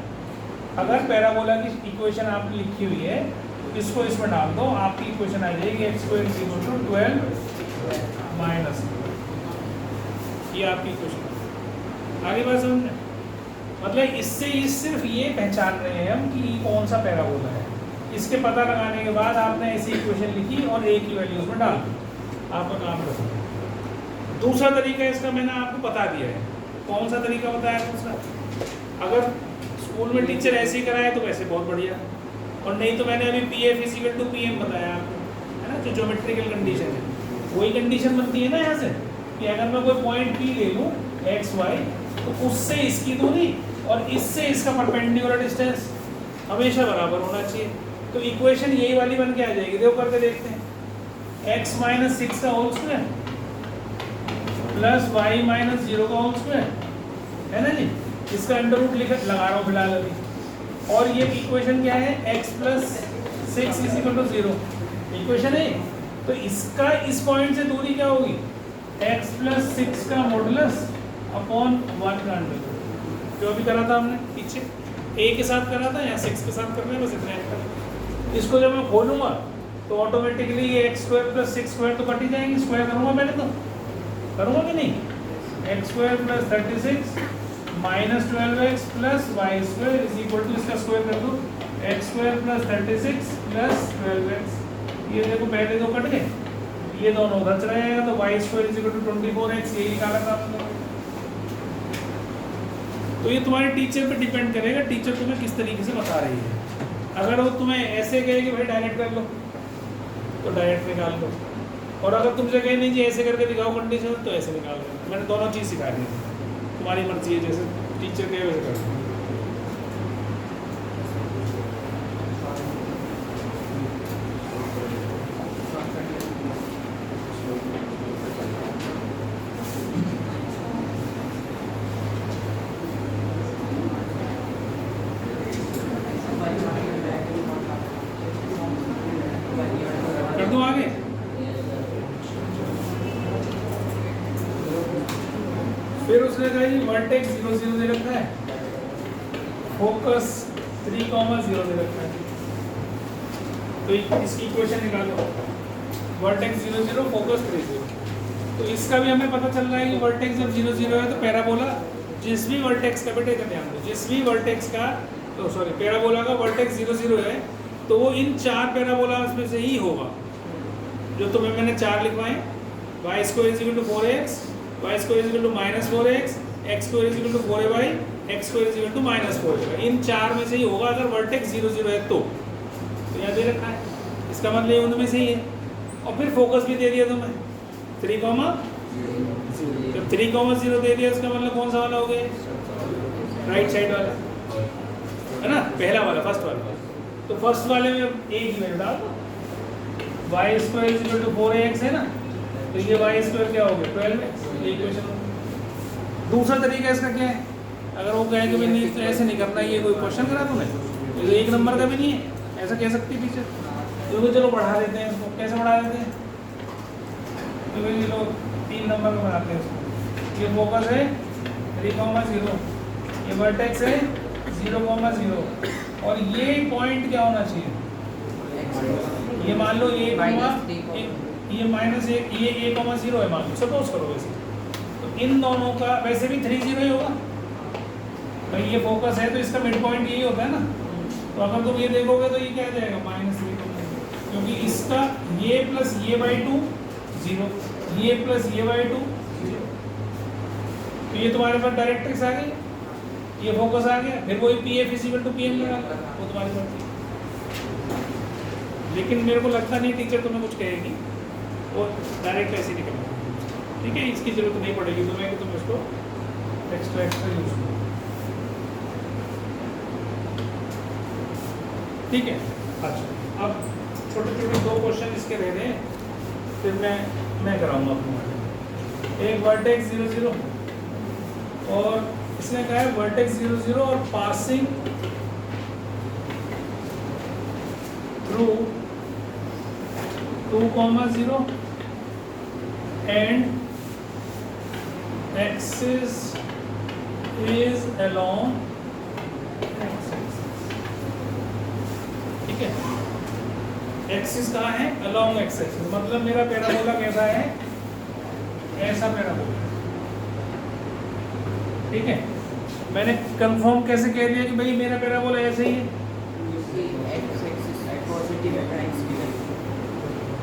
अगर पैराबोला की इक्वेशन आपने लिखी हुई है तो इसको इसमें डाल दो, आपकी इक्वेशन आ जाएगी x² = 12 - ये आपकी इक्वेशन। आगे बात समझ में, मतलब इससे सिर्फ ये पहचान रहे हैं हम कि कौन सा पैराबोला है। इसके पता लगाने के बाद आपने ऐसी इक्वेशन लिखी और a की वैल्यू उसमें डाल दी, आपका काम खत्म। दूसरा तरीका इसका मैंने आपको बता दिया है, कौन सा तरीका बताया दूसरा। अगर स्कूल में टीचर ऐसे ही कराए तो वैसे बहुत बढ़िया, और नहीं तो मैंने अभी PF = PM बताया आपको, है ना, जो ज्योमेट्रिकल कंडीशन है वही कंडीशन बनती है ना यहाँ से, कि अगर मैं कोई पॉइंट P ले लूँ XY तो उससे इसकी दूरी और इससे इसका परपेंडिकुलर डिस्टेंस हमेशा बराबर होना चाहिए। तो इक्वेशन यही वाली बन के आ जाएगी, देखो करके देखते हैं, x - 6 का होल स्क्वायर प्लस y - 0 का होल स्क्वायर, है ना जी, इसका अंडर रूट लगा रहा हूँ फिलहाल अभी, और ये इक्वेशन क्या है x + 6 = 0 इक्वेशन है। तो इसका इस पॉइंट से दूरी क्या होगी, x + 6 का मॉडुलस अपॉन 1 का अंडर रूट, जो अभी करा था हमने पीछे a के साथ करा था, यहाँ 6 के साथ कर रहे हैं, बस इतना। इसको जब मैं खोलूंगा तो ऑटोमेटिकली ये x² + 6² तो कट ही जाएंगे, स्क्वायर करूँगा पहले तो, करूँगा कि नहीं, x² + 36 -12x + y² = इसका स्क्वायर कर दो, x² + 36 + 12x, ये देखो पहले तो कट गए, ये दोनों उधर चला जाएगा, तो y² = 24x, यही निकाला था आपने। तो ये तुम्हारे टीचर पे डिपेंड करेगा, टीचर तुम्हें किस तरीके से बता रही है। अगर वो तुम्हें ऐसे कहे कि भाई डायरेक्ट कर लो तो डायरेक्ट निकाल लो, और अगर तुमसे कहे नहीं जी ऐसे करके दिखाओ कंडीशन तो ऐसे निकाल लो। मैंने दोनों चीज़ सिखा दी, तुम्हारी मर्जी है, जैसे टीचर कहे वैसे कर लो। आगे? फिर उसने कहा जी वर्टेक्स 0 0 दे रखा है, फोकस 3, 0 दे रखा है, तो इसकी इक्वेशन निकालो, वर्टेक्स 0 0 फोकस 3 0। तो इसका भी हमें पता चल रहा है कि वर्टेक्स जब 0 0 है तो पैराबोला जिस भी वर्टेक्स का, बेटे का ध्यान दो, जिस भी वर्टेक्स का, तो सॉरी पैराबोला का वर्टेक्स 0 0 है तो वो इन 4 पैराबोलास में से ही होगा जो तुम्हें मैंने 4 लिखवाए, y square is equal to 4x, y square is equal to -4x, x square is equal to 4ay, x square is equal to -4ay। इन 4 में से ही होगा अगर वर्टेक्स 0 0 है तो यहाँ दे रखा है, इसका मतलब ये उनमें से ही है। और फिर फोकस भी दे दिया तुम्हें 3, 0। जब 3, 0 दे दिया इसका मतलब कौन सा वाला हो गया? राइट साइड वाला, है ना, पहला वाला, फर्स्ट वाला। तो फर्स्ट वाले में एक ही वैल्यू डाल दो, y square is equal to 4ax है ना, तो ये y स्क्वायर क्या हो गया 12x, ये इक्वेशन। दूसरा तरीका इसका क्या है, अगर वो कहे कि नहीं तो ऐसे नहीं करना, ये कोई क्वेश्चन करा तुम्हें, ये तो 1 नंबर का भी नहीं है, ऐसा कह सकती है टीचर, तो चलो बढ़ा देते हैं इसको। कैसे बढ़ा देते हैं? तो ये लोग 3 नंबर का बनाते हैं इसको। ये फोकस है 3, 0, ये वर्टेक्स है 0, 0, और ये पॉइंट क्या होना चाहिए? ये मान लो ये माइनस एक, ये 1, 0 है, मान लो, सपोज करो वैसे। तो इन दोनों का वैसे भी 3 0 ही होगा भाई, ये फोकस है तो इसका मिड पॉइंट यही होता है ना। तो अगर तुम ये देखोगे तो ये क्या आ जाएगा -3, क्योंकि इसका ये प्लस ये बाई 2 0, ये प्लस ये बाई 2 0, तो ये तुम्हारे पास डायरेक्ट्रिक्स आ गई, ये फोकस आ गया। फिर वही PF इक्वल टू PM लगा, वो तुम्हारी मर्जी। लेकिन मेरे को लगता नहीं टीचर तुम्हें कुछ कहेगी, वो डायरेक्ट ऐसे निकलेगा, ठीक है, इसकी जरूरत नहीं पड़ेगी तुम्हें कि तुम इसको एक्स्ट्रा यूज करो, ठीक है। अच्छा, अब छोटे छोटे 2 क्वेश्चन इसके रह रहे हैं, फिर मैं कराऊंगा आपको। एक वर्टेक्स 0 0 और इसने कहा है वर्टेक्स 0 0 और passing through 2, 0 and axis is along, ठीक है। एक्सिस कहाँ है? अलोंग एक्स एक्सिस, मतलब मेरा पैराबोला कैसा है? ऐसा पैराबोला, ठीक है। मैंने कंफर्म कैसे कह दिया कि भाई मेरा पैराबोला ऐसे ही है? एक्स एक्सिस पॉजिटिव है,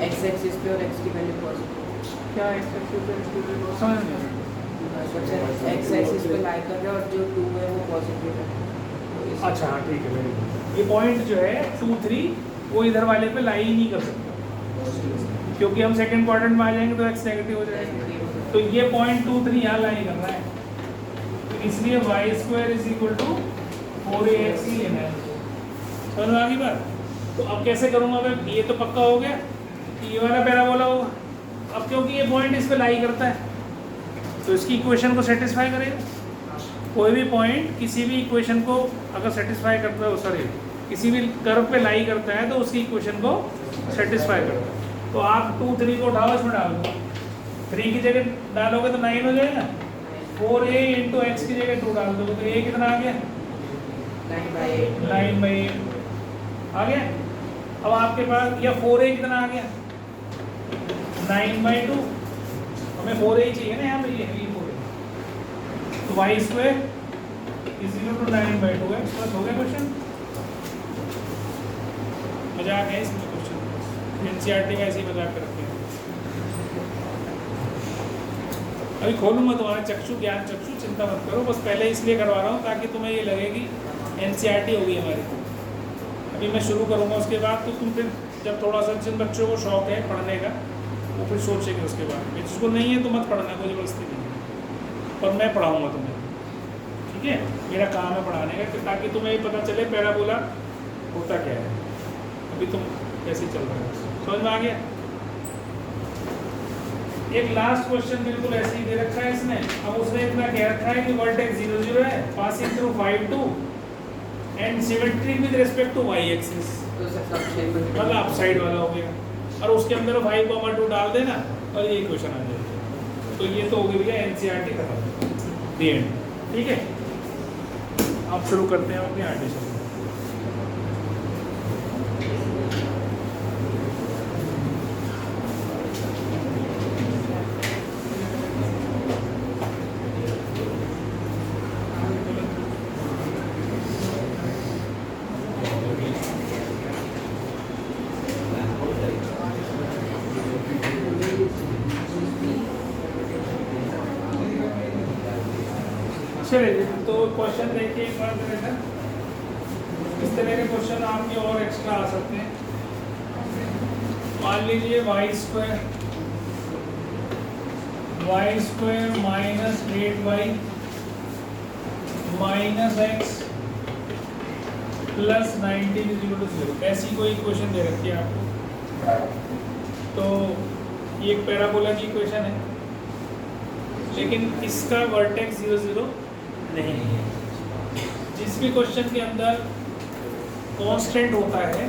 एक्स एक्सिस पे और एक्स की वैल्यू पॉजिटिव। क्या एक्स एक्सिस पे एक्स की वैल्यू समझ नहीं? एक्स एक्सिस पे लाई कर रहे हैं और जो 2 है वो पॉजिटिव है। अच्छा हाँ, ठीक है, वेरी गुड। ये पॉइंट जो है 2, 3 वो इधर वाले पे लाई ही नहीं कर सकता, क्योंकि हम सेकंड क्वाड्रेंट में आ जाएंगे तो एक्स नेगेटिव हो जाएगा। तो ये पॉइंट 2, 3 यहाँ लाई कर रहा है, तो इसलिए y square is equal to 4ax ही लेना है। समझ में आ गई बात? तो अब कैसे करूँगा मैं? ये तो पक्का हो गया कि ये वाला पैराबोला होगा। अब क्योंकि ये पॉइंट इस पे लाई करता है तो इसकी इक्वेशन को सेटिस्फाई करेगा। कोई भी पॉइंट किसी भी इक्वेशन को अगर सेटिस्फाई करता है, सॉरी किसी भी कर्व पे लाई करता है तो उसकी इक्वेशन को सेटिस्फाई करता है। तो आप 2, 3 को उठाओ, इसमें डाल दो, 3 की जगह डालोगे तो 9 हो जाएगा, 4a इंटू एक्स की जगह 2 डाल दोगे तो a कितना आ गया? 9/8 आ गया। अब आपके पास या 4a कितना आ गया? 9/2, हमें 4a ही चाहिए ना यहाँ पे, ये 4a, तो y square is equal to 9/2x, बस हो गया क्वेश्चन। मजाक है इसमें क्वेश्चन, एनसीईआरटी का ऐसे ही मजाक करते हैं। अभी खोलूंगा तुम्हारा चक्षु ज्ञान चक्षु, चिंता मत करो, बस पहले इसलिए करवा रहा हूँ ताकि तुम्हें ये लगे कि एनसीईआरटी होगी हमारी। अभी मैं शुरू करूँगा, उसके बाद तो तुम फिर जब थोड़ा सा जिन बच्चों को शौक है पढ़ने का वो फिर सोचेंगे उसके बाद में, जिसको नहीं है तो मत पढ़ना, कोई ज़बरदस्ती नहीं है, पर मैं पढ़ाऊँगा तुम्हें, ठीक है। मेरा काम है पढ़ाने का, ताकि तुम्हें पता चले पैराबोला होता क्या है। अभी तुम कैसे चल रहे हो, समझ में आ गया? एक लास्ट क्वेश्चन बिल्कुल ऐसे ही दे रखा है इसने। अब उसने इतना कह रखा है कि वर्टेक्स 0 0 है, passing through 5 2 and symmetry with respect to y axis, तो सब सेम मतलब अपसाइड वाला हो गया। और उसके अंदर 5,2 डाल देना और ये इक्वेशन आ जाएगी। तो ये तो हो गई भैया एनसीईआरटी खत्म, दी एंड। ठीक है, अब शुरू करते हैं अपनी आर्टिशन। चलिए, तो क्वेश्चन देखिए एक बार बेटा, इस तरह के क्वेश्चन आपके और एक्स्ट्रा आ सकते हैं। मान लीजिए y square minus 8y minus x plus 19 = 0, ऐसी कोई इक्वेशन दे रखी है आपको। तो ये एक पैराबोला की इक्वेशन है, लेकिन इसका वर्टेक्स 0 0 नहीं है। जिस भी क्वेश्चन के अंदर कांस्टेंट होता है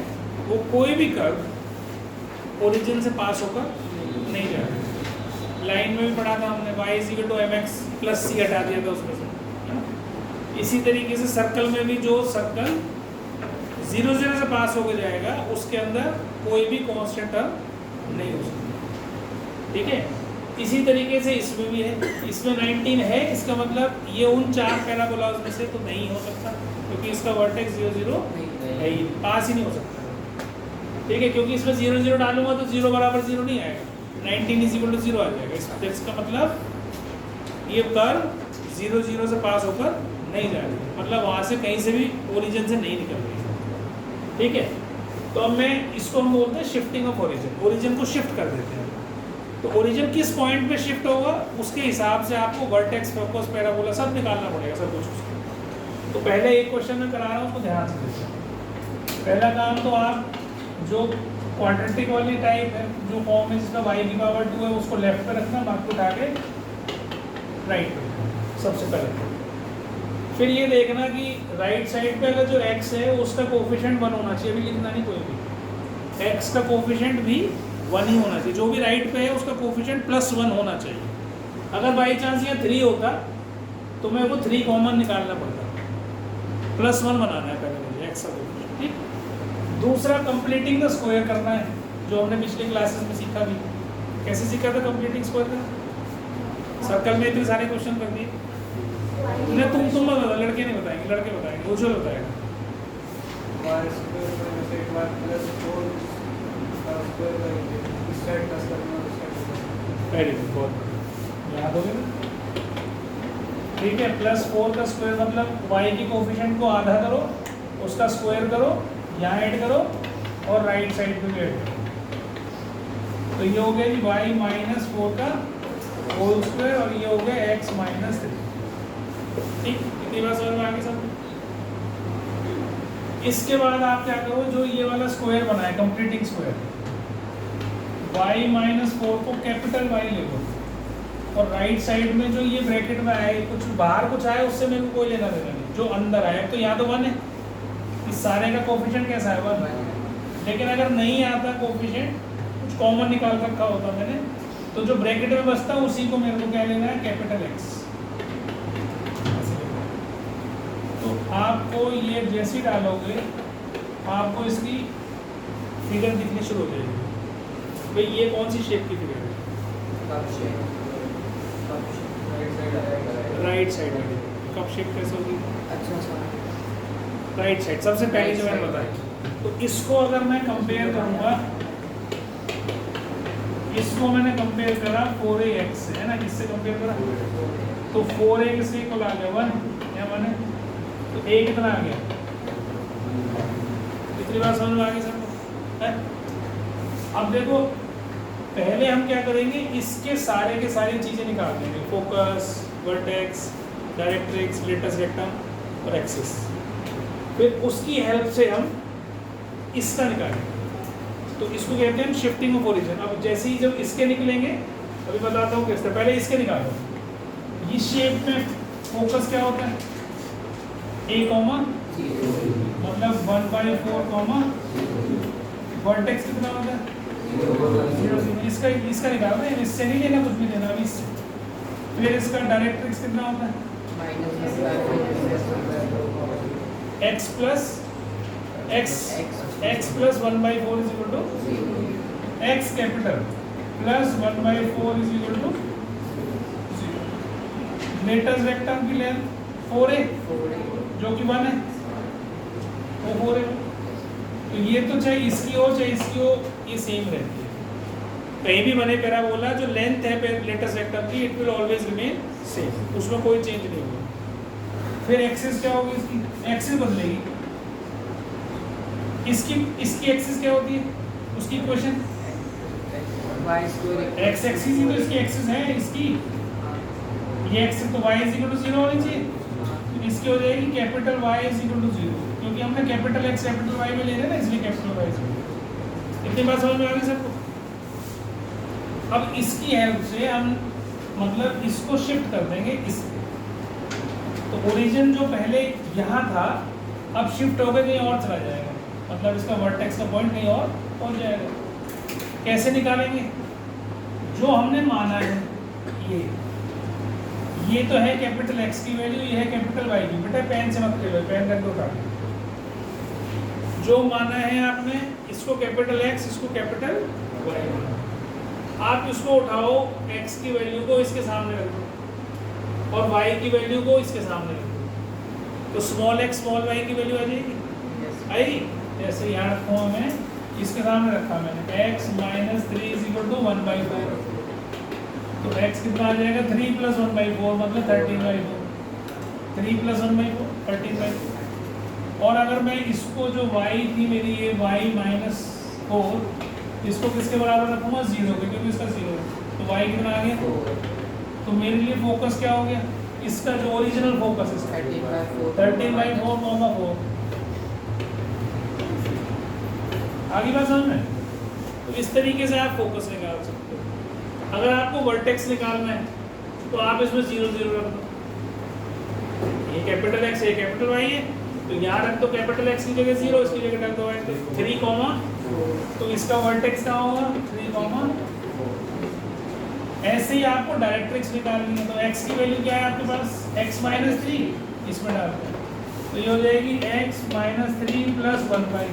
वो कोई भी कर्व ओरिजिन से पास होकर नहीं जाएगा। लाइन में भी पढ़ा था हमने, y = mx प्लस c हटा दिया था उसमें से, है ना। इसी तरीके से सर्कल में भी जो सर्कल 0 0 से पास होकर जाएगा उसके अंदर कोई भी कांस्टेंट टर्म नहीं हो सकता। ठीक है, इसी तरीके से इसमें भी है, इसमें 19 है, इसका मतलब ये उन 4 पैराबोलाज में से तो नहीं हो सकता, क्योंकि इसका वर्टेक्स 0 0 है ही, पास ही नहीं हो सकता। ठीक है, क्योंकि इसमें 0 0 डालूंगा तो 0 = 0 नहीं आएगा, 19 = 0 आ जाएगा। इसका मतलब ये कर्व 0 0 से पास होकर नहीं जाएगा, मतलब वहाँ से कहीं से भी ओरिजिन से नहीं निकल रही। ठीक है, तो अब मैं इसको हम बोलते हैं शिफ्टिंग ऑफ ओरिजिन, ओरिजिन को शिफ्ट कर देते हैं। तो ओरिजिन किस पॉइंट पे शिफ्ट होगा उसके हिसाब से आपको वर्टेक्स, फोकस, पैराबोला सब निकालना पड़ेगा, सब कुछ। तो पहले एक क्वेश्चन में करा रहा हूँ, उसको ध्यान से देखिए। पहला काम तो आप जो क्वाड्रेटिक वाली टाइप है, जो फॉर्म है जिसका y⁴ है, उसको लेफ्ट पे रखना, बाकी उठा के राइट पे सबसे पहले। फिर ये देखना कि राइट साइड पे अगर जो x है उसका कोफिशिएंट 1 होना चाहिए, अभी लिखना नहीं कोई भी, x का कोफिशिएंट भी 1 ही होना चाहिए। जो भी राइट पे है उसका कोफिशिएंट +1 होना चाहिए। अगर बाई चांस यहाँ 3 होता तो मेरे को 3 कॉमन निकालना पड़ता, +1 बनाना है पहले मुझे x का कोफिशिएंट। ठीक, दूसरा कंप्लीटिंग द स्क्वायर करना है, जो हमने पिछले क्लासेस में सीखा भी। कैसे सीखा था कंप्लीटिंग स्क्वायर का? सर्कल में इतने सारे क्वेश्चन कर दिए। नहीं, तुम बता, लड़के नहीं बताएंगे, लड़के बताएंगे, उज्ज्वल बताएगा। वेरी गुड, याद हो गया। ठीक है, +4 का स्क्वायर मतलब y की कोफिशिएंट को आधा करो, उसका स्क्वायर करो, यहाँ ऐड करो और राइट साइड पे भी ऐड करो। तो ये हो गया जी y - 4 का होल स्क्वायर और ये हो गया x - 3। ठीक, इतनी बात समझ में आ गई सब। इसके बाद आप क्या करो, जो ये वाला स्क्वायर बना है कंप्लीटिंग स्क्वायर, y - 4 को कैपिटल Y ले लो और राइट साइड में जो ये ब्रैकेट में आए, कुछ बाहर कुछ आए उससे मेरे को कोई लेना देना नहीं, जो अंदर आया तो यहाँ तो 1 है, इस सारे का कोफिशिएंट कैसा है 1। लेकिन अगर नहीं आता कोफिशिएंट, कुछ कॉमन निकाल रखा होता मैंने, तो जो ब्रैकेट में बचता उसी को मेरे को क्या लेना है, कैपिटल X। तो आपको ये जैसे डालोगे आपको इसकी फिगर दिखनी शुरू हो जाएगी। भाई ये कौन सी शेप की फिगर है? राइट साइड वाली कप शेप कैसे होगी? अच्छा, राइट साइड सबसे पहले जो मैंने बताया। तो इसको अगर मैं कंपेयर करूंगा, इसको मैंने कंपेयर करा 4ax से, है ना, किससे कंपेयर करा? तो 4a से इक्वल आ गया 1, या मैंने तो a कितना आ गया? इतनी बात समझ में आ गई सबको? अब देखो, पहले हम क्या करेंगे, इसके सारे के सारी चीज़ें निकाल देंगे, focus, vertex, directrix, latus rectum और एक्सिस। फिर उसकी हेल्प से हम इसका निकालेंगे, तो इसको कहते हैं शिफ्टिंग ऑफ ओरिजिन। अब जैसे ही जब इसके निकलेंगे, अभी बताता हूँ कैसे, पहले इसके निकालो। इस शेप में फोकस क्या होता है? a, मतलब 1/4, वर्टेक्स कितना होता है? 0 इसका निकाल रहे हैं, इससे नहीं लेना, कुछ भी लेना अभी इससे। फिर इसका डायरेक्ट्रिक्स कितना होता है? x plus 1/4 is equal to x capital plus 1/4 is equal to 0। Latus rectum की लेंथ 4 है जो कि 1 है, वो 4 है। तो ये तो चाहे इसकी हो चाहे इसकी हो, ये सेम रहती है। कहीं भी बने पैराबोला जो लेंथ है लेटेस्ट रेक्टम की, it will always remain same, उसमें कोई चेंज नहीं होगा। फिर एक्सिस क्या होगी इसकी? एक्सिस बदलेगी। इसकी एक्सिस क्या होती है? उसकी इक्वेशन x एक्सिस ही तो इसकी एक्सिस है इसकी। ये एक्सिस तो y इज इक्वल टू 0 होनी चाहिए, तो इसकी हो जाएगी capital Y is equal to 0, क्योंकि हमने कैपिटल X कैपिटल Y में ले रहे हैं ना, इसलिए कैपिटल Y इज इक्वल। इतनी बात समझ में आ गई सबको? अब इसकी हेल्प से हम मतलब इसको शिफ्ट कर देंगे इस, तो ओरिजिन जो पहले यहाँ था अब शिफ्ट होकर कहीं और चला जाएगा, मतलब इसका वर्टेक्स का पॉइंट कहीं और पहुँच जाएगा। कैसे निकालेंगे? जो हमने माना है ये तो है कैपिटल X की वैल्यू, ये है कैपिटल Y की। बेटा पेन से मत खेलो, पेन रख दो उठा के। जो माना है आपने, इसको कैपिटल X, इसको कैपिटल Y माना। आप इसको उठाओ, x की वैल्यू को इसके सामने रख दो और y की वैल्यू को इसके सामने रख दो, तो स्मॉल x स्मॉल y की वैल्यू आ जाएगी। आई जैसे यहाँ रखो, हमें इसके सामने रखा मैंने x - 3 इज इक्वल टू 1/4, तो x कितना आ जाएगा? 3 + 1/4 मतलब 13/4, 3 + 1/4 13/4। और अगर मैं इसको जो y थी मेरी, ये y - 4, इसको किसके बराबर रखूंगा? 0 के, क्योंकि इसका 0 है, तो y कितना आ गया? तो मेरे लिए फोकस क्या हो गया? इसका जो ओरिजिनल फोकस है 13/4 4। आगे बात समझ में? तो इस तरीके से आप फोकस निकाल सकते हो। अगर आपको वर्टेक्स निकालना है तो आप इसमें 0 0 रख दो। ये कैपिटल X है, कैपिटल Y है, तो यहाँ रख दो कैपिटल X की जगह 0, इसकी जगह रख दो 3, तो इसका वर्टेक्स क्या होगा? 3, ऐसे ही आपको डायरेक्ट्रिक्स निकालनी है। तो x की वैल्यू क्या है आपके पास? x - 3, इसमें डालते हैं, तो ये हो जाएगी x - 3 + 1/4,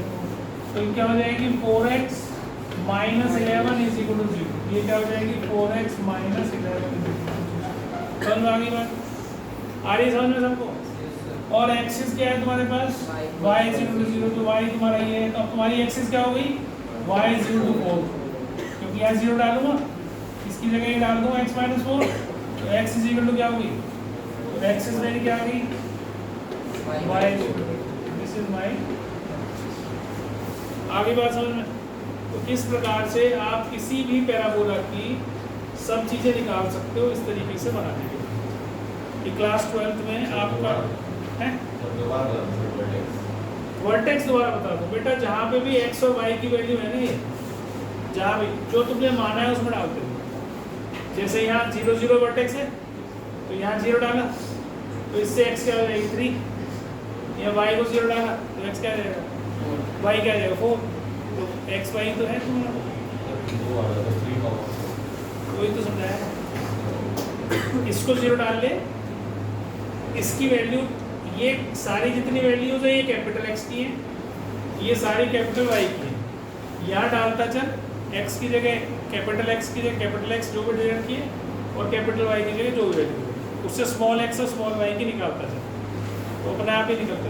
तो क्या हो जाएगी? 4x - 11 is equal to 0। ये क्या हो जाएगी? 4x - 11 is equal to 0। समझ आ गई बात? आ रही समझ में सबको? और एक्सिस क्या है तुम्हारे पास? y इज इक्वल टू 0, तो y तुम्हारा ये है, तो अब तुम्हारी एक्सिस क्या हो गई? y इज इक्वल टू 4, क्योंकि यहाँ 0 डालूंगा, इसकी जगह ये डाल दूंगा x - 4, तो x इज इक्वल टू क्या होगी? तो एक्सिस मेरी क्या आ गई? y, this is my। आगे बात समझ में? तो किस प्रकार से आप किसी भी पैराबोला की सब चीज़ें निकाल सकते हो इस तरीके से बनाने के लिए। क्लास 12th में आपका है वर्टेक्स दोबारा बता दो बेटा, जहाँ पे भी x और y की वैल्यू है ना, ये जहाँ भी जो तुमने माना है उसमें डालते हो। जैसे यहाँ 0 0 वर्टेक्स है, तो यहाँ 0 डाला, तो इससे x क्या हो जाएगी? 3। या y को 0 डाला, तो x क्या जाएगा? y क्या जाएगा? 4। तो x y तो है तुम्हारा, वही तो समझाया। इसको 0 डाल ले, इसकी वैल्यू, ये सारी जितनी वैल्यूज है ये कैपिटल X की है, ये सारी कैपिटल Y की है। यहाँ डालता चल, x की जगह कैपिटल X की जगह कैपिटल X जो भी डिनोट की है, और कैपिटल Y की जगह जो भी वैल्यू है, उससे स्मॉल x और स्मॉल y की निकालता चल, तो अपने आप ही निकलता चल।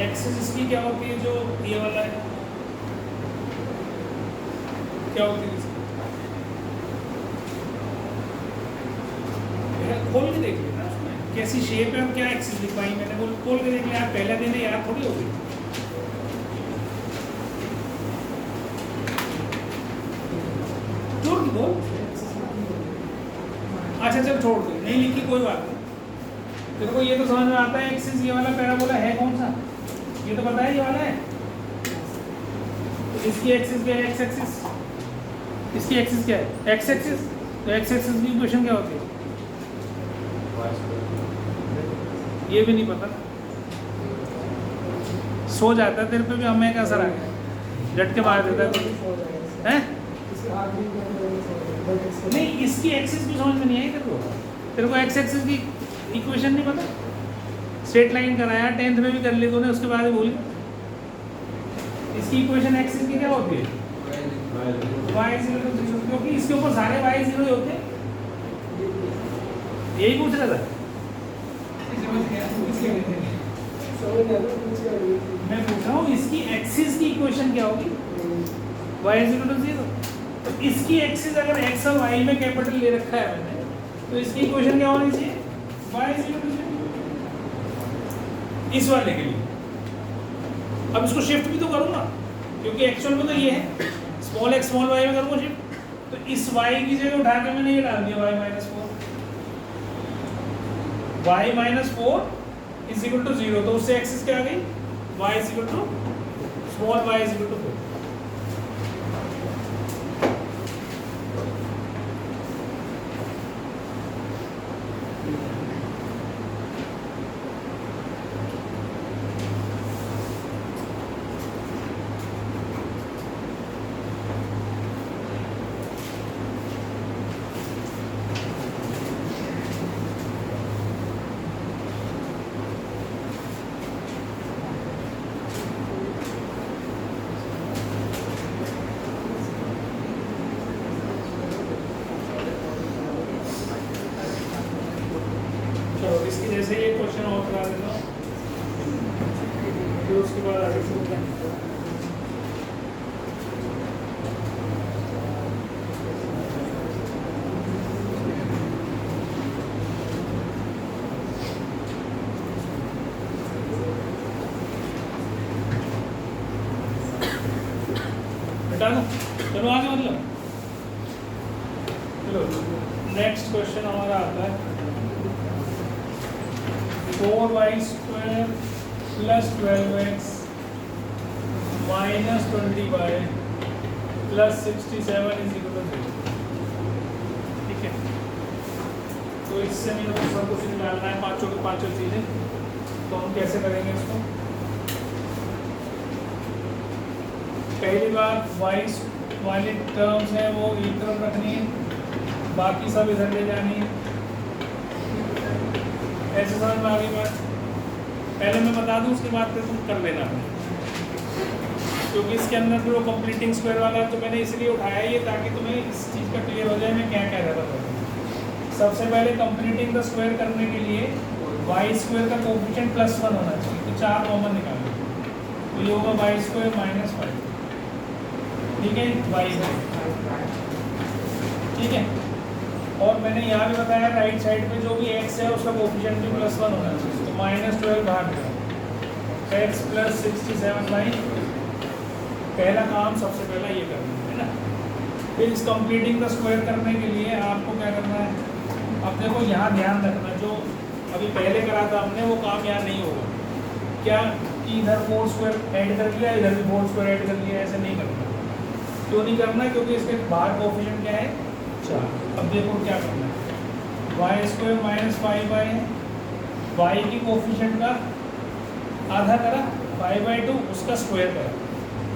एक्सिस इसकी क्या होती है? जो ये वाला है क्या होती है इसकी? खोल के देख लेना उसमें कैसी शेप है और क्या एक्सिस लिखवाई मैंने, बोल खोल के देख लिया। पहला दिन है याद थोड़ी होगी। छोड़ दो, अच्छा चल छोड़ दो, नहीं लिखी कोई बात नहीं। देखो ये तो समझ में आता है एक्सिस, ये वाला पैराबोला है कौन सा? ये तो पता है ये वाला है। तो इसकी एक्सिस क्या है, एक्स एक्सिस, इसकी एक्सिस क्या है, एक्स एक्सिस। तो एक्स एक्सिस की इक्वेशन क्या होती है, ये भी नहीं पता। सो जाता है तेरे पे भी, हमें क्या असर आ गया, झटके मार देता है हैं? नहीं, इसकी एक्सिस भी समझ में नहीं आई तेरे को एक्स एक्सिस की इक्वेशन नहीं पता। स्ट्रेट लाइन कराया 10th में भी कर ली तूने, उसके बाद ही भूल गया। इसकी इक्वेशन एक्सिस की क्या होती है, y इक्वल टू 0, क्योंकि इसके ऊपर सारे y 0 ही होते हैं। यही पूछ रहा था मैं, पूछ रहा हूँ इसकी एक्सिस की इक्वेशन क्या होगी, y इक्वल टू 0। तो इसकी एक्सिस अगर x और y में कैपिटल ले रखा है मैंने, तो इसकी इक्वेशन क्या होनी चाहिए, y इक्वल टू 0 इस वाले के लिए। अब इसको शिफ्ट भी तो करूँगा, क्योंकि एक्चुअल में तो ये है स्मॉल x स्मॉल y में करूँगा शिफ्ट। तो इस y की जगह उठा के मैंने ये डाल दिया y minus 4 is equal to 0। तो उससे एक्सिस क्या आ गई, y is equal to small y is equal to 4। इसकी जैसे ये क्वेश्चन और करा देता हूँ, फिर उसके बाद आगे चलते हैं। हटा दो, चलो आगे मतलब। चलो नेक्स्ट क्वेश्चन हमारा आता है 4y² plus 12x minus 20y plus 67 is equal to 0। ठीक है, तो इससे मेरे को सब कुछ निकालना है, पांचों की पांचों चीज़ें। तो हम कैसे करेंगे इसको, पहली बार y वाली टर्म्स है वो एक तरफ रखनी है, बाकी सब इधर ले जानी है। ऐसे समझ में आ गई बात। पहले मैं बता दूं, उसके बाद फिर तुम कर लेना, क्योंकि इसके अंदर फिर वो कंप्लीटिंग स्क्वायर वाला तो मैंने इसलिए उठाया ये ताकि तुम्हें इस चीज़ का क्लियर हो जाए मैं क्या कह रहा था। सबसे पहले कंप्लीटिंग द स्क्वायर करने के लिए y² का कोएफिशिएंट +1 होना चाहिए, तो 4 कॉमन निकालो, तो ये होगा y² माइनस 5। ठीक है, ठीक है। और मैंने यहाँ भी बताया राइट साइड पे जो भी x है उसका कोएफिशिएंट भी +1 होना चाहिए, तो -12 बाहर निकालो, x + 67 पहला काम सबसे पहला ये करना है ना। फिर इस कंप्लीटिंग द स्क्वायर करने के लिए आपको क्या करना है, अब देखो यहाँ ध्यान रखना, जो अभी पहले करा था हमने वो काम यहाँ नहीं होगा। क्या कि इधर 4² ऐड कर लिया, इधर भी 4² ऐड कर लिया, ऐसे नहीं करना। क्यों नहीं करना, क्योंकि इसके बाहर कोएफिशिएंट क्या है 4। अब देखो क्या करना है, y² माइनस 5y है, y की कोएफिशिएंट का आधा करा 5/2, उसका स्क्वायर करा,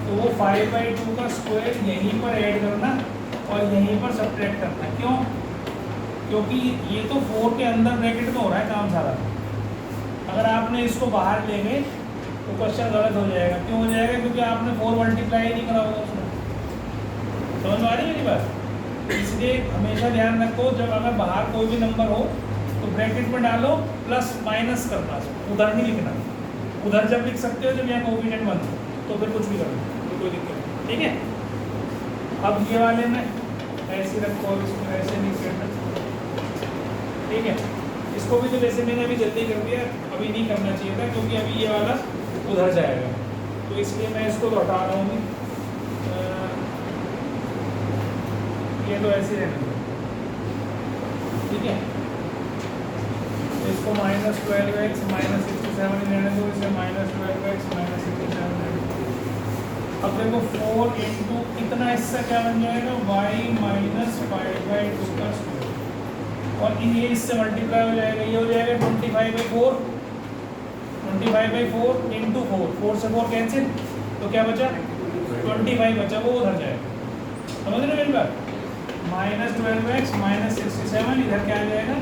तो वो 5/2 का स्क्वायर यहीं पर ऐड करना और यहीं पर सब्ट्रैक्ट करना। क्यों, क्योंकि ये तो 4 के अंदर ब्रैकेट में हो रहा है काम सारा। अगर आपने इसको बाहर ले गए तो क्वेश्चन गलत हो जाएगा। क्यों हो जाएगा, क्योंकि आपने 4 मल्टीप्लाई नहीं करा होगा उसमें। समझ में आ रही है मेरी बात। इसलिए हमेशा ध्यान रखो, जब अगर बाहर कोई भी नंबर हो तो ब्रैकेट में डालो, प्लस माइनस करना, उधर नहीं लिखना। उधर जब लिख सकते हो जब यहाँ कोएफिशिएंट 1 हो, तो फिर कुछ भी करो, तो कोई दिक्कत नहीं। ठीक है, अब ये वाले में ऐसे रखो, इसको ऐसे नहीं करना। ठीक है, इसको भी तो वैसे मैंने अभी जल्दी कर दिया, अभी नहीं करना चाहिए था, क्योंकि अभी ये वाला उधर जाएगा, तो इसलिए मैं इसको तो हटा रहा हूँ। ये तो ऐसे रहना, ठीक है। तो इसको इसको माइनस 12x माइनस 67 लेने दो, इसे माइनस 12x माइनस 67 लेने दो। अब देखो 4 इंटू कितना हिस्सा क्या बन जाएगा, y माइनस 5/2 का स्क्वायर, और ये इससे मल्टीप्लाई हो जाएगा, ये हो जाएगा 25/4, 25/4 इंटू 4, 4 से 4 कैंसिल, तो क्या बचा 25 बचा, वो उधर जाएगा। समझ रहे हो मेरी बात? माइनस 12x माइनस 67 इधर क्या आ जाएगा,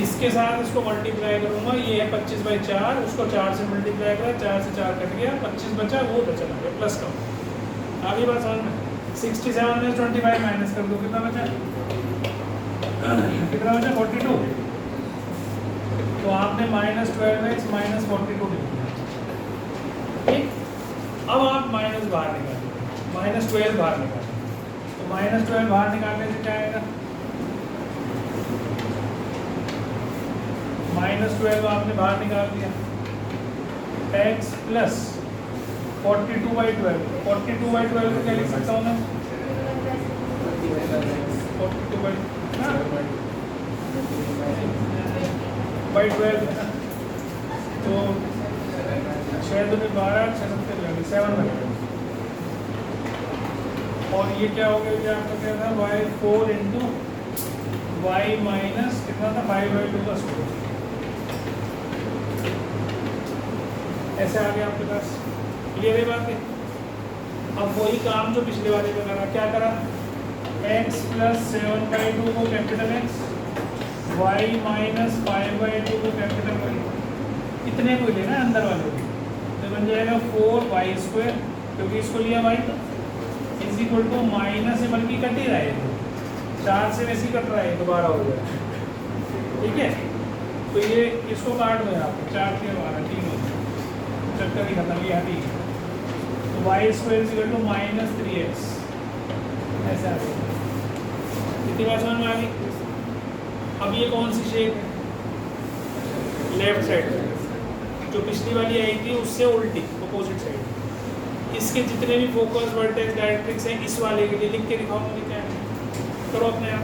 इसके साथ इसको मल्टीप्लाई करूंगा, ये है 25/4, उसको 4 से मल्टीप्लाई करा, 4 से 4 कट गया, 25 बचा, वो उधर चला गया प्लस का। आगे बात समझ में? 67 में 25 माइनस कर दो, कितना बचा, कितना बचा 42। तो आपने माइनस 12x माइनस 42 लिख दिया। ठीक, अब आप माइनस बाहर निकालें, माइनस 12 बाहर निकालें, तो माइनस 12 बाहर निकालने से क्या आएगा, माइनस 12 आपने बाहर निकाल दिया, x प्लस 42/12, 42/12 को क्या लिख सकता हूँ मैं, 42/12 है ना, तो 6 2 12 6 7 बनेगा। और ये क्या हो गया, आपका क्या था, y4 इंटू y माइनस कितना था 5/2 का स्क्वायर, ऐसे आ गया आपके पास। क्लियर है बात है? अब वही काम जो पिछले वाले में करा, क्या करा, x प्लस 7/2 को कैपिटल X, y माइनस 5/2 को कैपिटल Y, इतने को लेना अंदर वाले को, तो बन जाएगा 4y², क्योंकि इसको लिया y is equal to minus है, बल्कि कट ही रहा है, 4 से वैसे ही कट रहा है, दोबारा हो गया। ठीक है, तो ये इसको काट दो यहाँ पे, 4 के 12 3 हो गया, चक्कर ही खत्म, ये हटी। तो y² is equal to minus 3x, ऐसा आ गया। कितनी बात समझ में आ गई? अब ये कौन सी शेप है, लेफ्ट साइड, जो पिछली वाली आई थी उससे उल्टी अपोजिट साइड। इसके जितने भी फोकस वर्टेक्स डायरेक्ट्रिक्स हैं इस वाले के लिए लिख के दिखाऊंगा, क्या है, करो अपने आप।